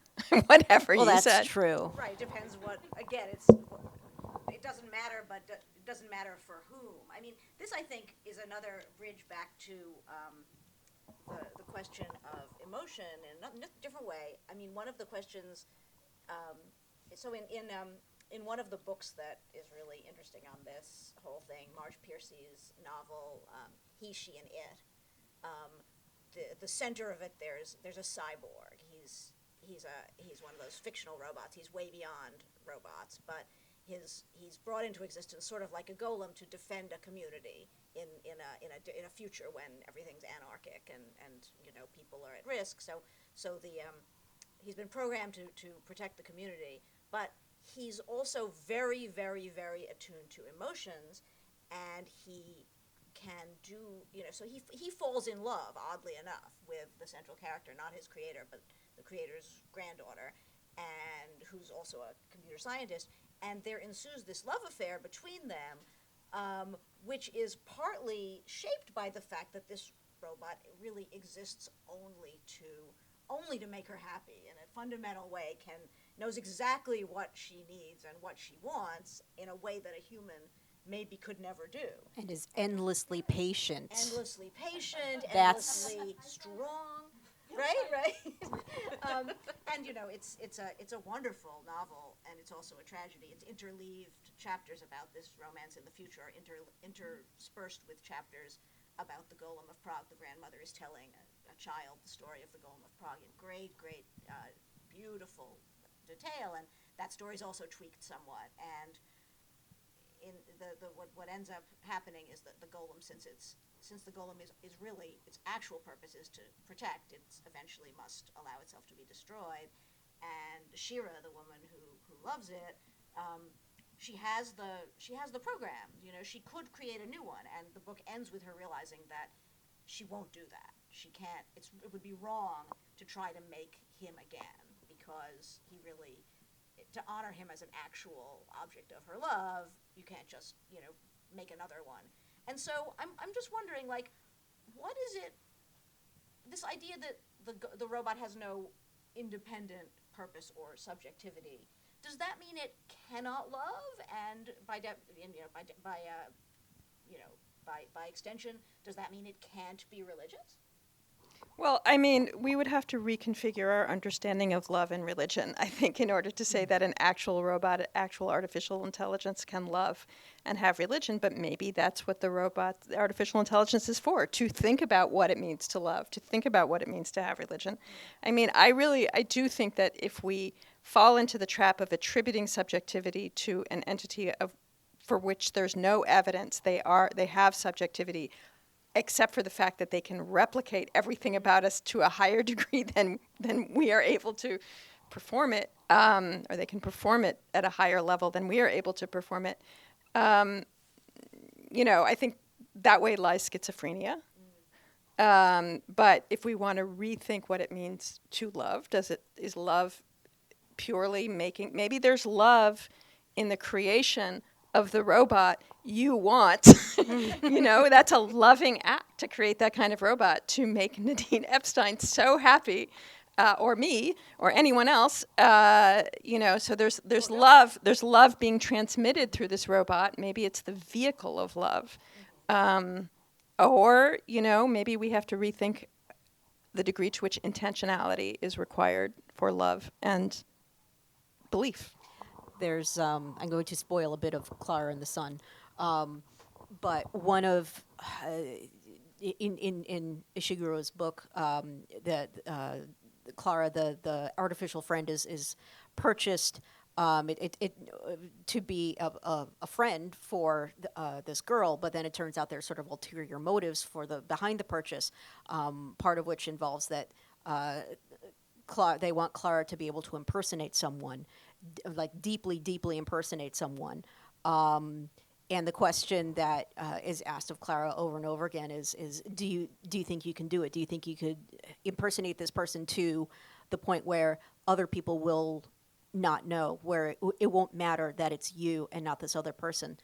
whatever Well, you that's said. true. Right, depends what, again, it doesn't matter, but it doesn't matter for whom. I mean, this, I think, is another bridge back to the question of emotion in a different way. I mean, one of the questions, so in one of the books that is really interesting on this whole thing, Marge Piercy's novel, He, She, and It, the center of it, there's a cyborg. He's one of those fictional robots. He's way beyond robots, but he's brought into existence sort of like a golem to defend a community in a future when everything's anarchic and people are at risk. So he's been programmed to protect the community, but he's also very, very, very attuned to emotions, and he can do, so he falls in love, oddly enough, with the central character, not his creator, but the creator's granddaughter, and who's also a computer scientist, and there ensues this love affair between them, which is partly shaped by the fact that this robot really exists only to make her happy in a fundamental way, knows exactly what she needs and what she wants in a way that a human maybe could never do. And is endlessly patient. Endlessly patient, That's- endlessly strong. Right. And it's a wonderful novel, and it's also a tragedy. It's interleaved chapters about this romance in the future are interspersed with chapters about the Golem of Prague. The grandmother is telling a child the story of the Golem of Prague in great, beautiful detail, and that story's also tweaked somewhat. And in what ends up happening is that the Golem, since the Golem is really, its actual purpose is to protect, it eventually must allow itself to be destroyed. And Shira, the woman who loves it, she has the program. She could create a new one, and the book ends with her realizing that she won't do that. She can't. It would be wrong to try to make him again, because he really, to honor him as an actual object of her love, you can't just make another one. And so I'm just wondering, like, what is it? This idea that the robot has no independent purpose or subjectivity, does that mean it cannot love? And by extension, does that mean it can't be religious? Well, I mean, we would have to reconfigure our understanding of love and religion, I think, in order to say that an actual robot, actual artificial intelligence can love and have religion, but maybe that's what the artificial intelligence is for, to think about what it means to love, to think about what it means to have religion. I mean, I do think that if we fall into the trap of attributing subjectivity to an entity for which there's no evidence they have subjectivity, except for the fact that they can replicate everything about us to a higher degree than we are able to perform it, or they can perform it at a higher level than we are able to perform it. I think that way lies schizophrenia. But if we want to rethink what it means to love, is love purely making, maybe there's love in the creation of the robot you want. That's a loving act to create that kind of robot, to make Nadine Epstein so happy, or me, or anyone else. So there's love being transmitted through this robot. Maybe it's the vehicle of love. Or, maybe we have to rethink the degree to which intentionality is required for love and belief. There's, I'm going to spoil a bit of Clara and the Sun, but one of, in Ishiguro's book, Clara, the artificial friend, is purchased to be a friend for this girl, but then it turns out there's sort of ulterior motives behind the purchase, part of which involves that they want Clara to be able to impersonate someone, like deeply impersonate someone. And the question that is asked of Clara over and over again is do you think you can do it? Do you think you could impersonate this person to the point where other people will not know, where it won't matter that it's you and not this other person?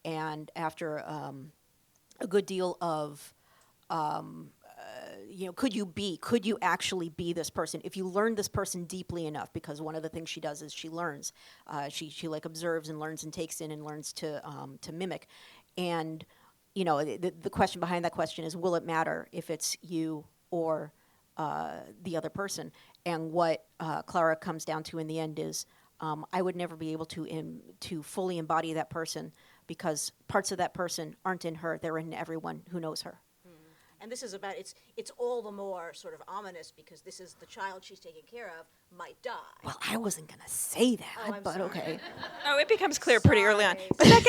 And after a good deal of could you actually be this person if you learn this person deeply enough? Because one of the things she does is she learns, she like observes and learns and takes in and learns to mimic. And the question behind that question is, will it matter if it's you or the other person? And what Clara comes down to in the end is, I would never be able to fully embody that person, because parts of that person aren't in her; they're in everyone who knows her. And this is about, it's all the more sort of ominous because this is the child she's taking care of might die. Well, I wasn't gonna say that, I'm but sorry. okay. Oh, it becomes clear pretty early on. Sorry. But that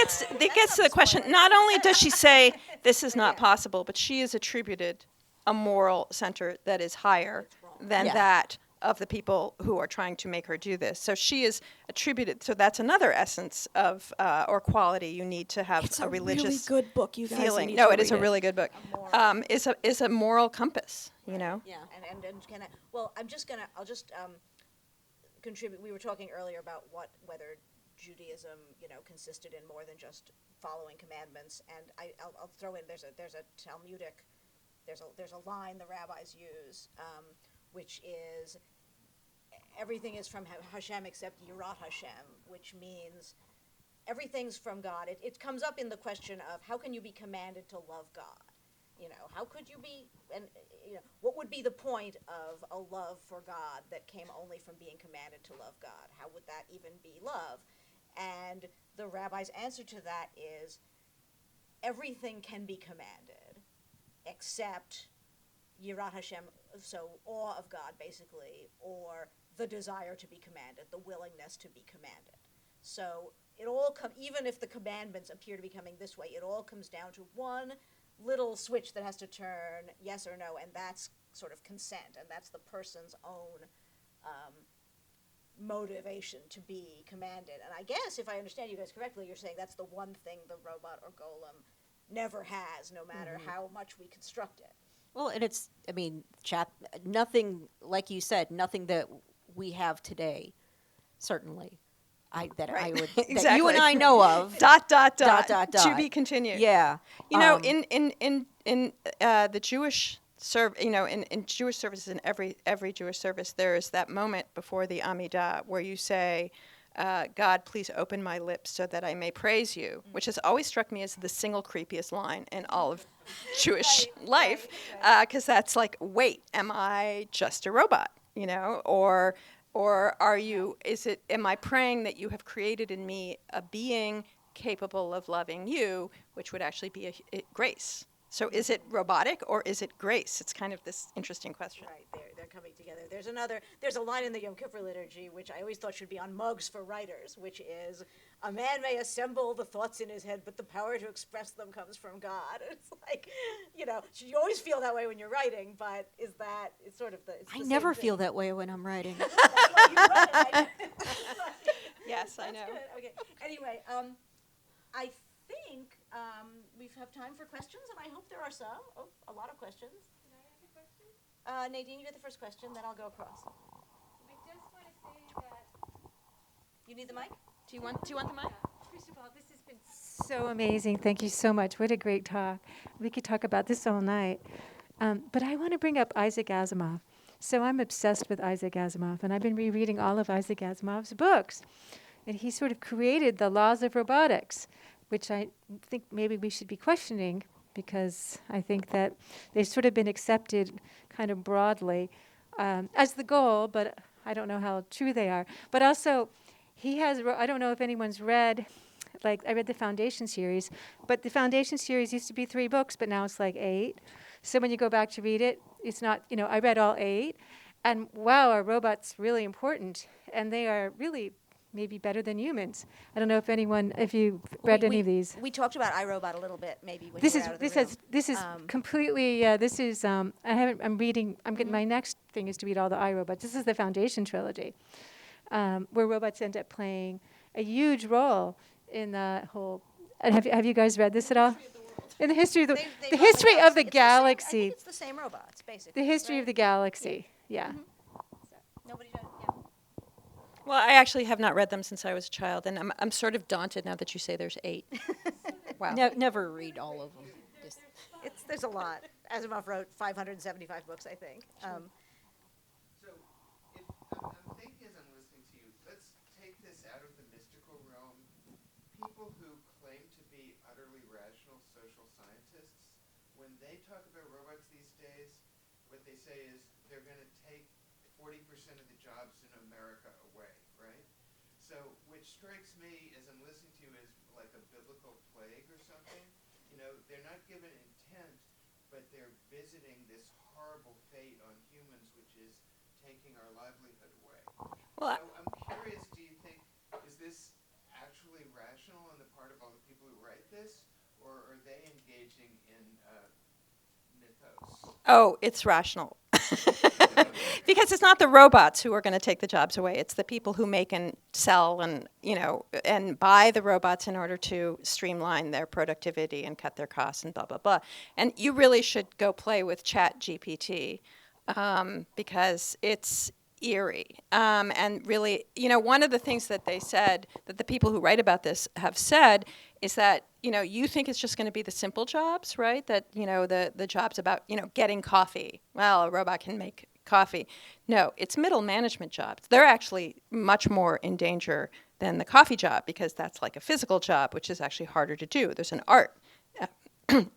gets to the question. Not only does she say this is not possible, but she is attributed a moral center that is higher than Yeah. that of the people who are trying to make her do this. So she is attributed. So that's another essence of or quality you need to have It's a religious really good book. You guys feeling. need No, to it is a read really good book. Is a moral compass. Yeah, and can I, well, I'll just contribute. We were talking earlier about whether Judaism, consisted in more than just following commandments, and I'll throw in, there's a Talmudic, there's a line the rabbis use, which is, everything is from Hashem except Yirat Hashem, which means everything's from God. It comes up in the question of how can you be commanded to love God? How could you be, and what would be the point of a love for God that came only from being commanded to love God? How would that even be love? And the rabbi's answer to that is, everything can be commanded except Yirat Hashem, so awe of God, basically, or the desire to be commanded, the willingness to be commanded. So it all even if the commandments appear to be coming this way, it all comes down to one little switch that has to turn yes or no, and that's sort of consent, and that's the person's own motivation to be commanded. And I guess, if I understand you guys correctly, you're saying that's the one thing the robot or golem never has, no matter how much we construct it. Well, and it's, nothing, like you said, nothing that we have today, certainly, Right. that Exactly. you and I know of. Dot. To be continued. Yeah. In the Jewish in Jewish services, in every Jewish service, there is that moment before the Amidah where you say, God, please open my lips so that I may praise you, which has always struck me as the single creepiest line in all of Jewish life, because that's like, wait, am I just a robot, or am I praying that you have created in me a being capable of loving you, which would actually be a grace? So is it robotic or is it grace? It's kind of this interesting question. Right, they're coming together. There's a line in the Yom Kippur liturgy, which I always thought should be on mugs for writers, which is, a man may assemble the thoughts in his head, but the power to express them comes from God. It's like, you always feel that way when you're writing, but it's sort of it's I the never same feel thing. that way when I'm writing. Well, you write it. Yes, I know. That's good. Okay. Anyway, I think we have time for questions, and I hope there are some. Oh, a lot of questions. Nadine, you get the first question, then I'll go across. I just want to say that. You need the mic? Do you want the mic? First of all, this has been so amazing. Thank you so much. What a great talk. We could talk about this all night. But I want to bring up Isaac Asimov. So I'm obsessed with Isaac Asimov, and I've been rereading all of Isaac Asimov's books. And he sort of created the laws of robotics, which I think maybe we should be questioning, because I think that they've sort of been accepted kind of broadly as the goal, but I don't know how true they are. But also, he has, I don't know if anyone's read, like I read the Foundation series, but the Foundation series used to be 3 books, but now it's like 8. So when you go back to read it, it's not, I read all 8, and wow, are robots really important, and they are really maybe better than humans. I don't know if you've read any of these. We talked about iRobot a little bit, maybe when This you is were out of the room. this is completely. This is. I'm reading. I'm getting my next thing is to read all the iRobots. This is the Foundation trilogy, where robots end up playing a huge role in the whole. And have you guys read this at all? In the history of the They history roll of the it's the same- I galaxy, think it's the same robots, basically. the history right? of the galaxy. Yeah. Nobody does. Yeah. Well, I actually have not read them since I was a child, and I'm sort of daunted now that you say there's 8. Wow. Never read all of them. Just There's a lot. Asimov wrote 575 books, I think. So, if I'm thinking as I'm listening to you, let's take this out of the mystical realm. People who claim to be utterly rational social scientists, when they talk about robots these days, what they say is they're going to take 40% of the jobs in America away, right? So, which strikes me as I'm listening to you as like a biblical plague or something. They're not given intent, but they're visiting this horrible fate on humans, which is taking our livelihood away. Well, So I'm curious, do you think, is this actually rational on the part of all the people who write this, or are they engaging in mythos? Oh, it's rational. Because it's not the robots who are going to take the jobs away. It's the people who make and sell and, and buy the robots in order to streamline their productivity and cut their costs and blah, blah, blah. And you really should go play with Chat GPT because it's eerie. And really, one of the things that they said, that the people who write about this have said, is that, you think it's just going to be the simple jobs, right? That, the jobs about, getting coffee. Well, a robot can make coffee. No, it's middle management jobs. They're actually much more in danger than the coffee job, because that's like a physical job, which is actually harder to do. There's an art.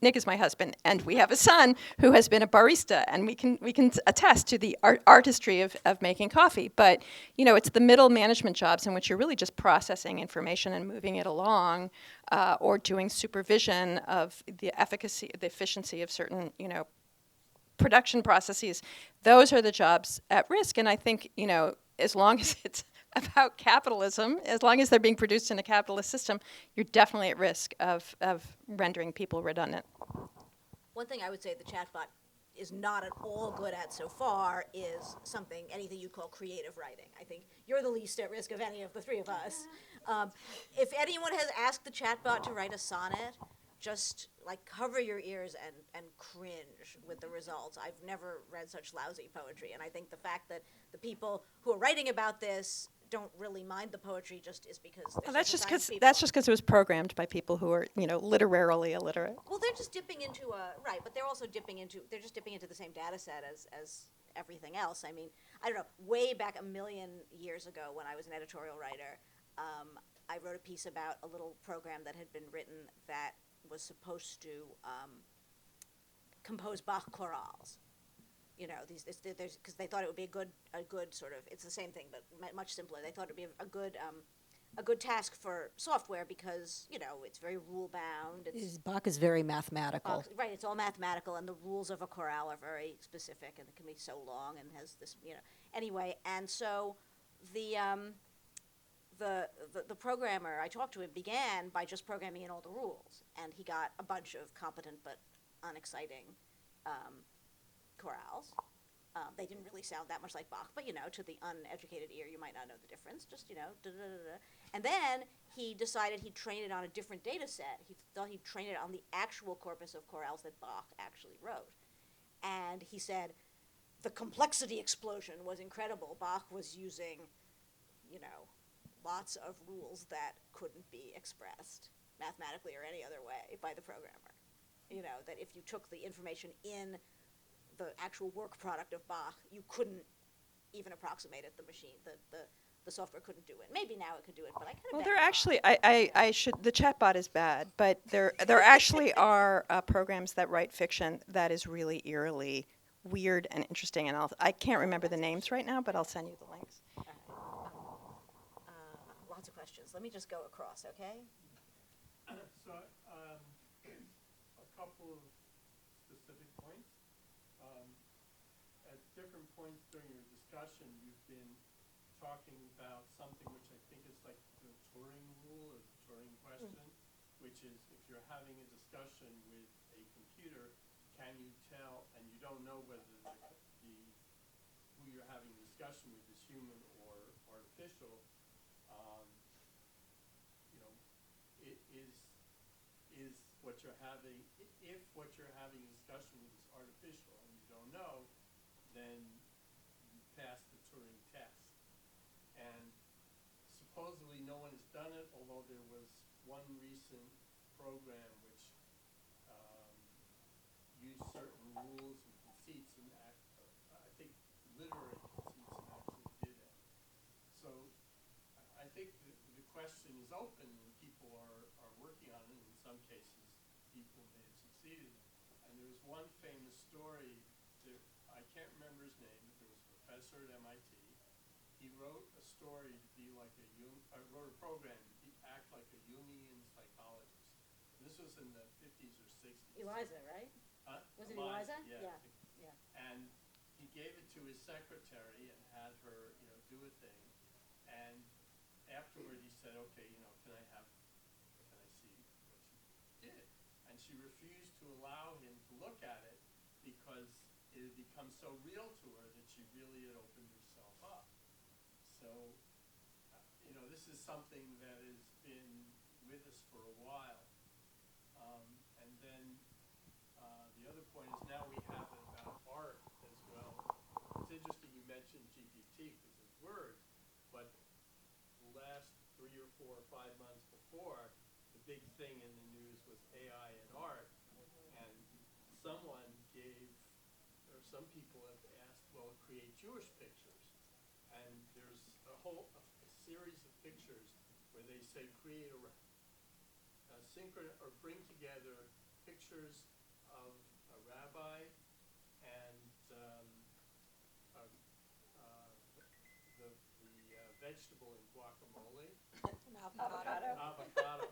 Nick is my husband, and we have a son who has been a barista, and we can attest to the artistry of making coffee. But it's the middle management jobs in which you're really just processing information and moving it along, or doing supervision of the efficacy, the efficiency of certain production processes. Those are the jobs at risk, and I think as long as it's about capitalism, as long as they're being produced in a capitalist system, you're definitely at risk of rendering people redundant. One thing I would say the chatbot is not at all good at so far is anything you call creative writing. I think you're the least at risk of any of the 3 of us. If anyone has asked the chatbot to write a sonnet, just cover your ears and cringe with the results. I've never read such lousy poetry, and I think the fact that the people who are writing about this don't really mind the poetry just is because That's just because it was programmed by people who are literarily illiterate. Well, they're just dipping into right, but they're also dipping into the same data set as everything else. I mean, I don't know, way back a million years ago when I was an editorial writer, I wrote a piece about a little program that had been written that was supposed to compose Bach chorales. Because they thought it would be a good sort of, it's the same thing but much simpler. They thought it would be a good task for software because it's very rule bound. Bach is very mathematical. Right, it's all mathematical, and the rules of a chorale are very specific, and it can be so long and has this anyway. And so the programmer I talked to him began by just programming in all the rules, and he got a bunch of competent but unexciting chorales. They didn't really sound that much like Bach, but to the uneducated ear, you might not know the difference. Just and then he decided he'd train it on a different data set. He thought he'd train it on the actual corpus of chorales that Bach actually wrote, and he said, the complexity explosion was incredible. Bach was using, you know, lots of rules that couldn't be expressed mathematically or any other way by the programmer. You know, that if you took the information in the actual work product of Bach, you couldn't even approximate it. The machine, the software couldn't do it. Maybe now it could do it, but I kind of Well, there actually, I should, the chatbot is bad, but there actually are programs that write fiction that is really eerily weird and interesting, and I can't remember the names right now, but I'll send you the links. Lots of questions. Let me just go across, okay? So, a couple of specific points. At different points during your discussion, you've been talking about something which I think is like the Turing rule or the Turing question, which is if you're having a discussion with a computer, can you tell, and you don't know whether who you're having a discussion with is human or artificial, you know, is what you're having, if what you're having a discussion with is artificial and you don't know, then you pass the Turing test. And supposedly no one has done it, although there was one recent program which used certain rules and conceits and I think literary conceits and actually did it. So I think the question is open and people are working on it. In some cases, people may have succeeded. And there's one famous story that I can't remember his name, but there was a professor at MIT. He wrote a story to be like wrote a program to act like a Jungian psychologist. And this was in the 50s or 60s. Eliza, right? Was it Eliza? Yeah. Yeah. And he gave it to his secretary and had her, you know, do a thing. And afterward he said, okay, you know, can I see what you did? And she refused to allow him to look at it because it had become so real to her that she really had opened herself up. So, you know, this is something that has been with us for a while. And then the other point is now we have it about art as well. It's interesting you mentioned GPT because it's words, but the last 3 or 4 or 5 months before, the big thing in the news was AI and art. And some people have asked, well, create Jewish pictures. And there's a series of pictures where they say create a or bring together pictures of a rabbi and the vegetable in guacamole. Avocado.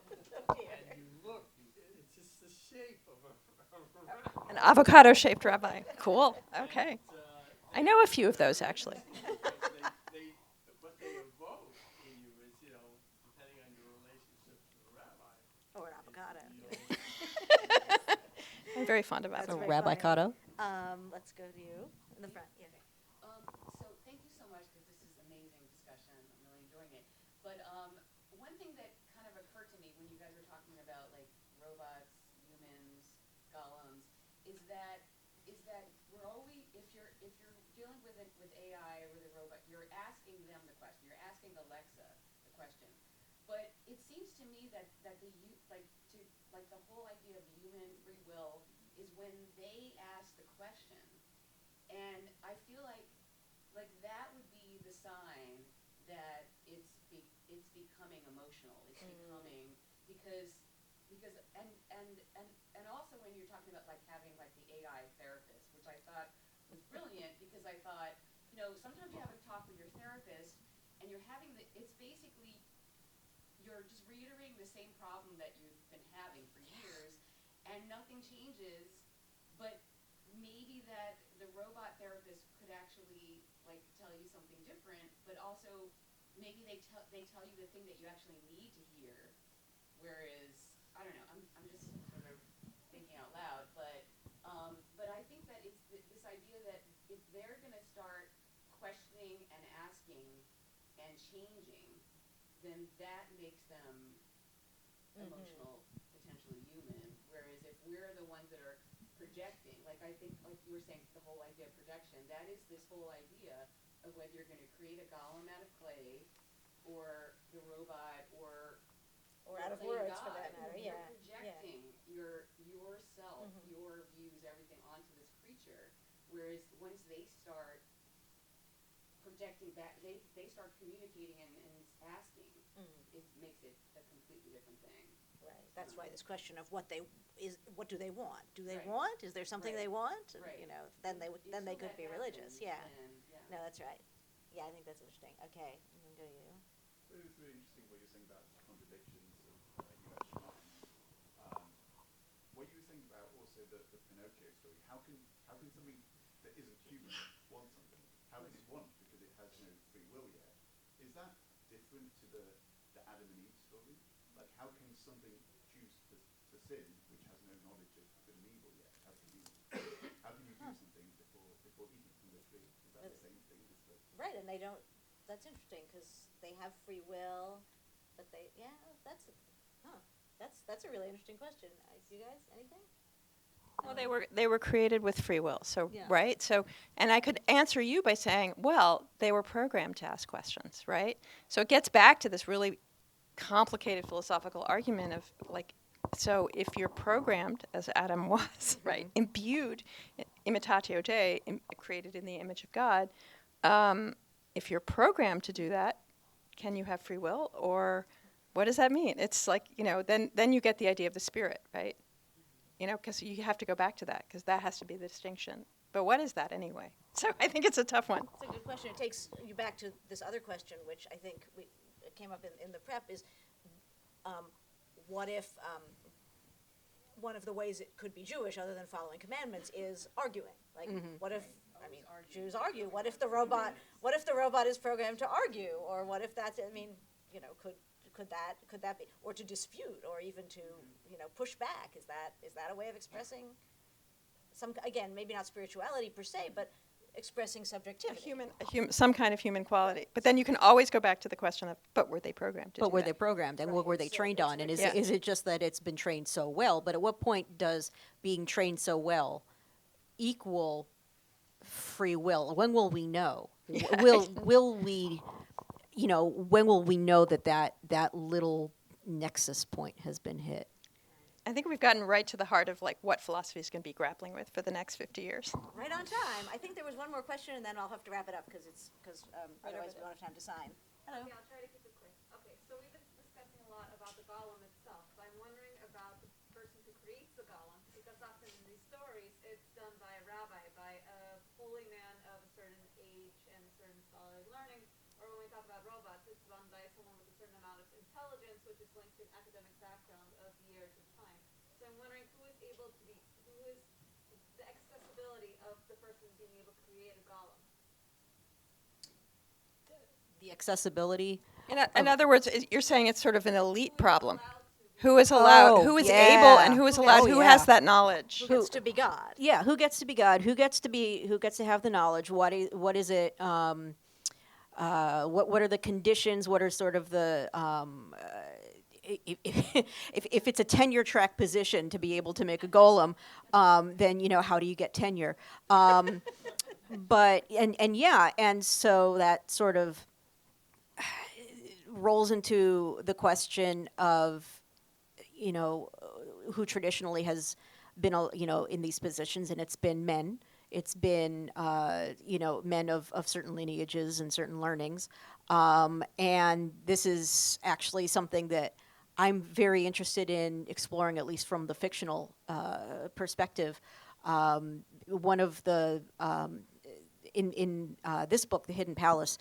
And you look, it's just the shape of a rabbi. An avocado-shaped rabbi. Cool. Okay. I know a few of those, actually. What they evoke in you is, you know, depending on your relationship to the rabbi. Or an avocado. I'm very fond of That's avocado. very funny. Rabbi-cado. Let's go to you in the front. Yeah. So thank you so much because this is amazing discussion. I'm really enjoying it. But one thing that kind of occurred to me when you guys were talking about like robots, humans, golems, is that we're always if you're dealing with AI or with a robot, you're asking them the question. You're asking Alexa the question. But it seems to me that the whole idea of human free will is when they ask the question. And I feel like that would be the sign that it's becoming emotional. It's becoming because and also when you're talking about like having like the AI therapist, which I thought was brilliant because I thought, you know, sometimes you have a talk with your therapist and you're having it's basically you're just reiterating the same problem that you've been having for years and nothing changes, but maybe that the robot therapist could actually like tell you something different, but also maybe they tell you the thing that you actually need to hear, whereas I don't know, I'm just sort of thinking out loud, but I think that it's this idea that if they're going to start questioning and asking and changing, then that makes them emotional, potentially human. Whereas if we're the ones that are projecting. Like I think, like you were saying, the whole idea of projection. That is this whole idea of whether you're going to create a golem out of clay, or the robot, or out of playing words for God. that matter. You're Yeah. projecting yourself, your views, everything onto this creature. Whereas once they start projecting back, they start communicating and asking. It makes it a completely different thing. Right. That's why this question of what do they want? Do they Right. want? Is there something Right. they want? And, Right. you know, then they Until could that be religious. happens, Yeah. then, yeah. No, that's right. Yeah, I think that's interesting. Okay, I'm gonna go to you. It was really interesting what you're saying about contradictions of you mentioned Hoffman. What you were saying about also the Pinocchio story. How can something that isn't human want something? How can it want because it has no free will yet? Is that different to the Adam and Eve story? Like, how can something choose to sin which has no knowledge of good and evil yet? How can you do something before eating from the tree? Is that the same thing as the Right, and they don't. That's interesting because they have free will, but that's a really interesting question. You guys, anything? Well, they were created with free will, so Yeah. right. So, and I could answer you by saying, well, they were programmed to ask questions, right? So it gets back to this really complicated philosophical argument of like, so if you're programmed, as Adam was, right, imbued, imitatio Dei, created in the image of God, if you're programmed to do that, can you have free will, or what does that mean? It's like, then you get the idea of the spirit, right? Because you have to go back to that, because that has to be the distinction. But what is that anyway? So I think it's a tough one. It's a good question. It takes you back to this other question, which I think it came up in the prep, is what if one of the ways it could be Jewish, other than following commandments, is arguing? Like, what if, Jews argue. What if the robot is programmed to argue? Or what if that's, could that be, or to dispute, or even to, push back? Is that a way of expressing again, maybe not spirituality per se, but expressing subjectivity? Some kind of human quality. But then you can always go back to the question of, but were they programmed to do But were that? they programmed, and what Right. were they So trained it's on? And what- is it just that it's been trained so well? But at what point does being trained so well equal free will? When will we know? Will we, when will we know that little nexus point has been hit? I think we've gotten right to the heart of like what philosophy is going to be grappling with for the next 50 years. Right on time. I think there was one more question, and then I'll have to wrap it up because otherwise we don't have time to sign. Hello. Yeah, I'll try to keep it quick. Okay, so we've been discussing a lot about the golem itself. So I'm wondering about the person who creates the golem, because often in these stories, it's done by a rabbi, by a holy man of a certain age and a certain scholarly learning. Or when we talk about robots, it's run by someone with a certain amount of intelligence, which is linked to an academic background of years of time. So I'm wondering who is the accessibility of the person being able to create a golem? The accessibility. In other words, you're saying it's sort of an elite problem. Who is allowed, who is able, and who is allowed, who has that knowledge? Who gets to be God? Yeah, who gets to be God? Who gets to have the knowledge? What is it? What are the conditions? What are sort of the if it's a tenure track position to be able to make a golem, then how do you get tenure? And so that sort of rolls into the question of who traditionally has been in these positions, and it's been men. It's been men of certain lineages and certain learnings, and this is actually something that I'm very interested in exploring, at least from the fictional perspective. One of the in this book, The Hidden Palace,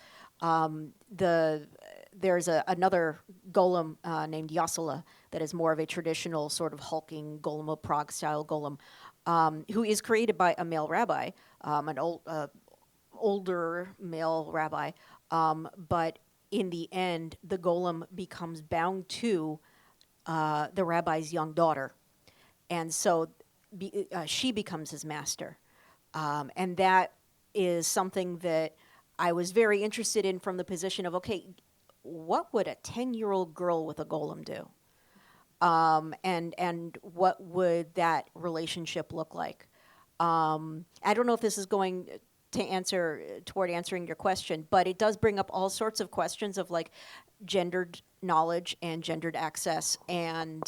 there's another golem named Yasala that is more of a traditional sort of hulking golem, a Prague style golem, who is created by a male rabbi, an older male rabbi, but in the end, the golem becomes bound to the rabbi's young daughter, and so she becomes his master, and that is something that I was very interested in from the position of, okay, what would a 10-year-old girl with a golem do? And what would that relationship look like? I don't know if this is going to answer toward answering your question, but it does bring up all sorts of questions of like gendered knowledge and gendered access. And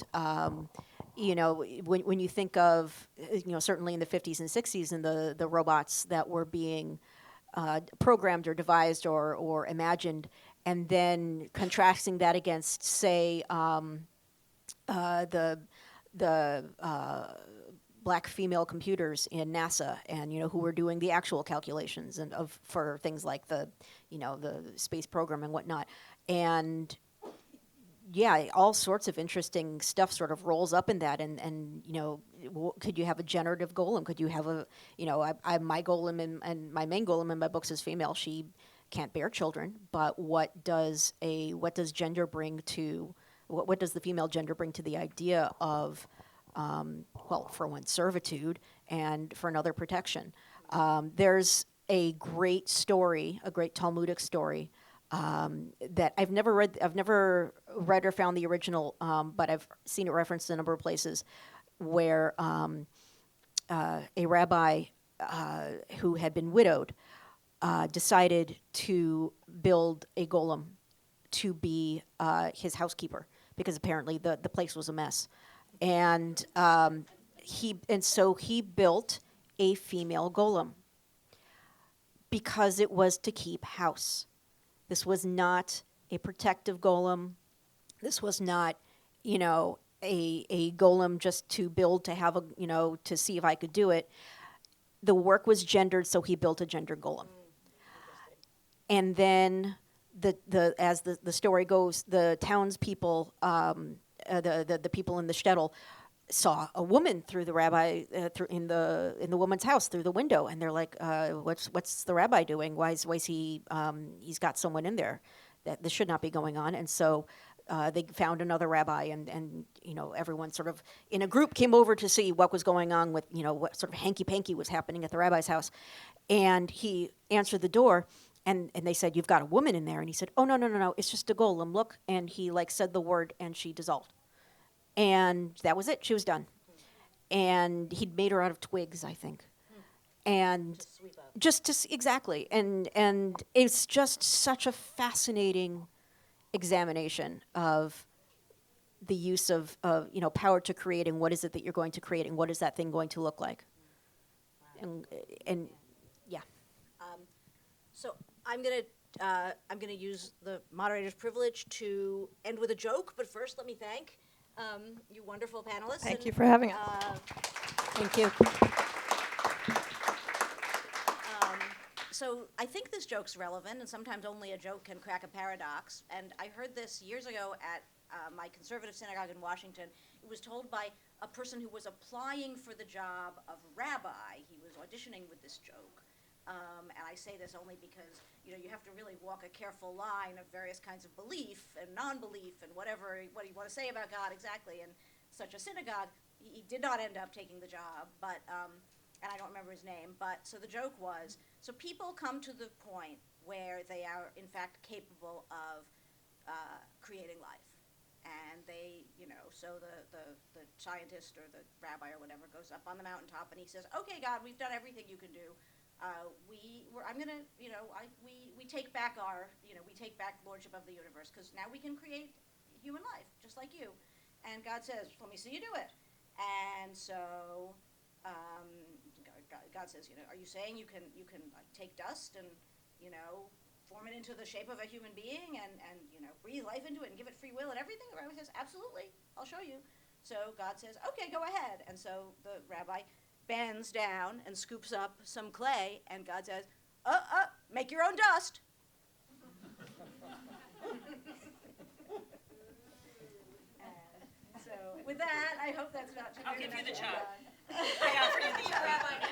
when you think of certainly in the 50s and 60s and the robots that were being programmed or devised or imagined, and then contrasting that against, say, the black female computers in NASA, and who were doing the actual calculations and for things like the space program and whatnot, and yeah, all sorts of interesting stuff sort of rolls up in that, and could you have a generative golem? Could you have my golem and my main golem in my books is female. She can't bear children, but what does gender bring to what does the female gender bring to the idea of for one, servitude, and for another, protection? There's a great story, a great Talmudic story that I've never read or found the original, but I've seen it referenced in a number of places, where a rabbi who had been widowed decided to build a golem to be his housekeeper, because apparently the place was a mess. And so he built a female golem because it was to keep house. This was not a protective golem. This was not, a golem just to build to have to see if I could do it. The work was gendered, so he built a gendered golem. And then as the story goes, the townspeople, the people in the shtetl, saw a woman through the rabbi in the woman's house through the window, and they're like, "What's the rabbi doing? Why is he? He's got someone in there. That this should not be going on." And so they found another rabbi, and everyone sort of in a group came over to see what was going on with what sort of hanky panky was happening at the rabbi's house. And he answered the door, and they said, "You've got a woman in there." And he said, "Oh, no, it's just a golem. Look." And he said the word, and she dissolved. And that was it. She was done. And he'd made her out of twigs, I think. And exactly. And it's just such a fascinating examination of the use of power to create, and what is it that you're going to create, and what is that thing going to look like. And yeah. So I'm gonna use the moderator's privilege to end with a joke, but first let me thank you wonderful panelists. Thank you for having us. Thank you. So I think this joke's relevant, and sometimes only a joke can crack a paradox. And I heard this years ago at my conservative synagogue in Washington. It was told by a person who was applying for the job of rabbi. He was auditioning with this joke. And I say this only because you have to really walk a careful line of various kinds of belief and non-belief and what you want to say about God exactly in such a synagogue. He did not end up taking the job, but and I don't remember his name. But so the joke was, so people come to the point where they are in fact capable of creating life, and they so the scientist or the rabbi or whatever goes up on the mountaintop and he says, "Okay, God, we've done everything you can do. We take back we take back lordship of the universe, because now we can create human life just like you." And God says, "Let me see you do it." And so God says, "Are you saying you can take dust and form it into the shape of a human being and breathe life into it and give it free will and everything?" The rabbi says, "Absolutely, I'll show you." So God says, "Okay, go ahead." And so the rabbi bends down and scoops up some clay, and God says, "Make your own dust." So with that, I hope that's not too I'll big give you enough the to job. end on. I offer you the job.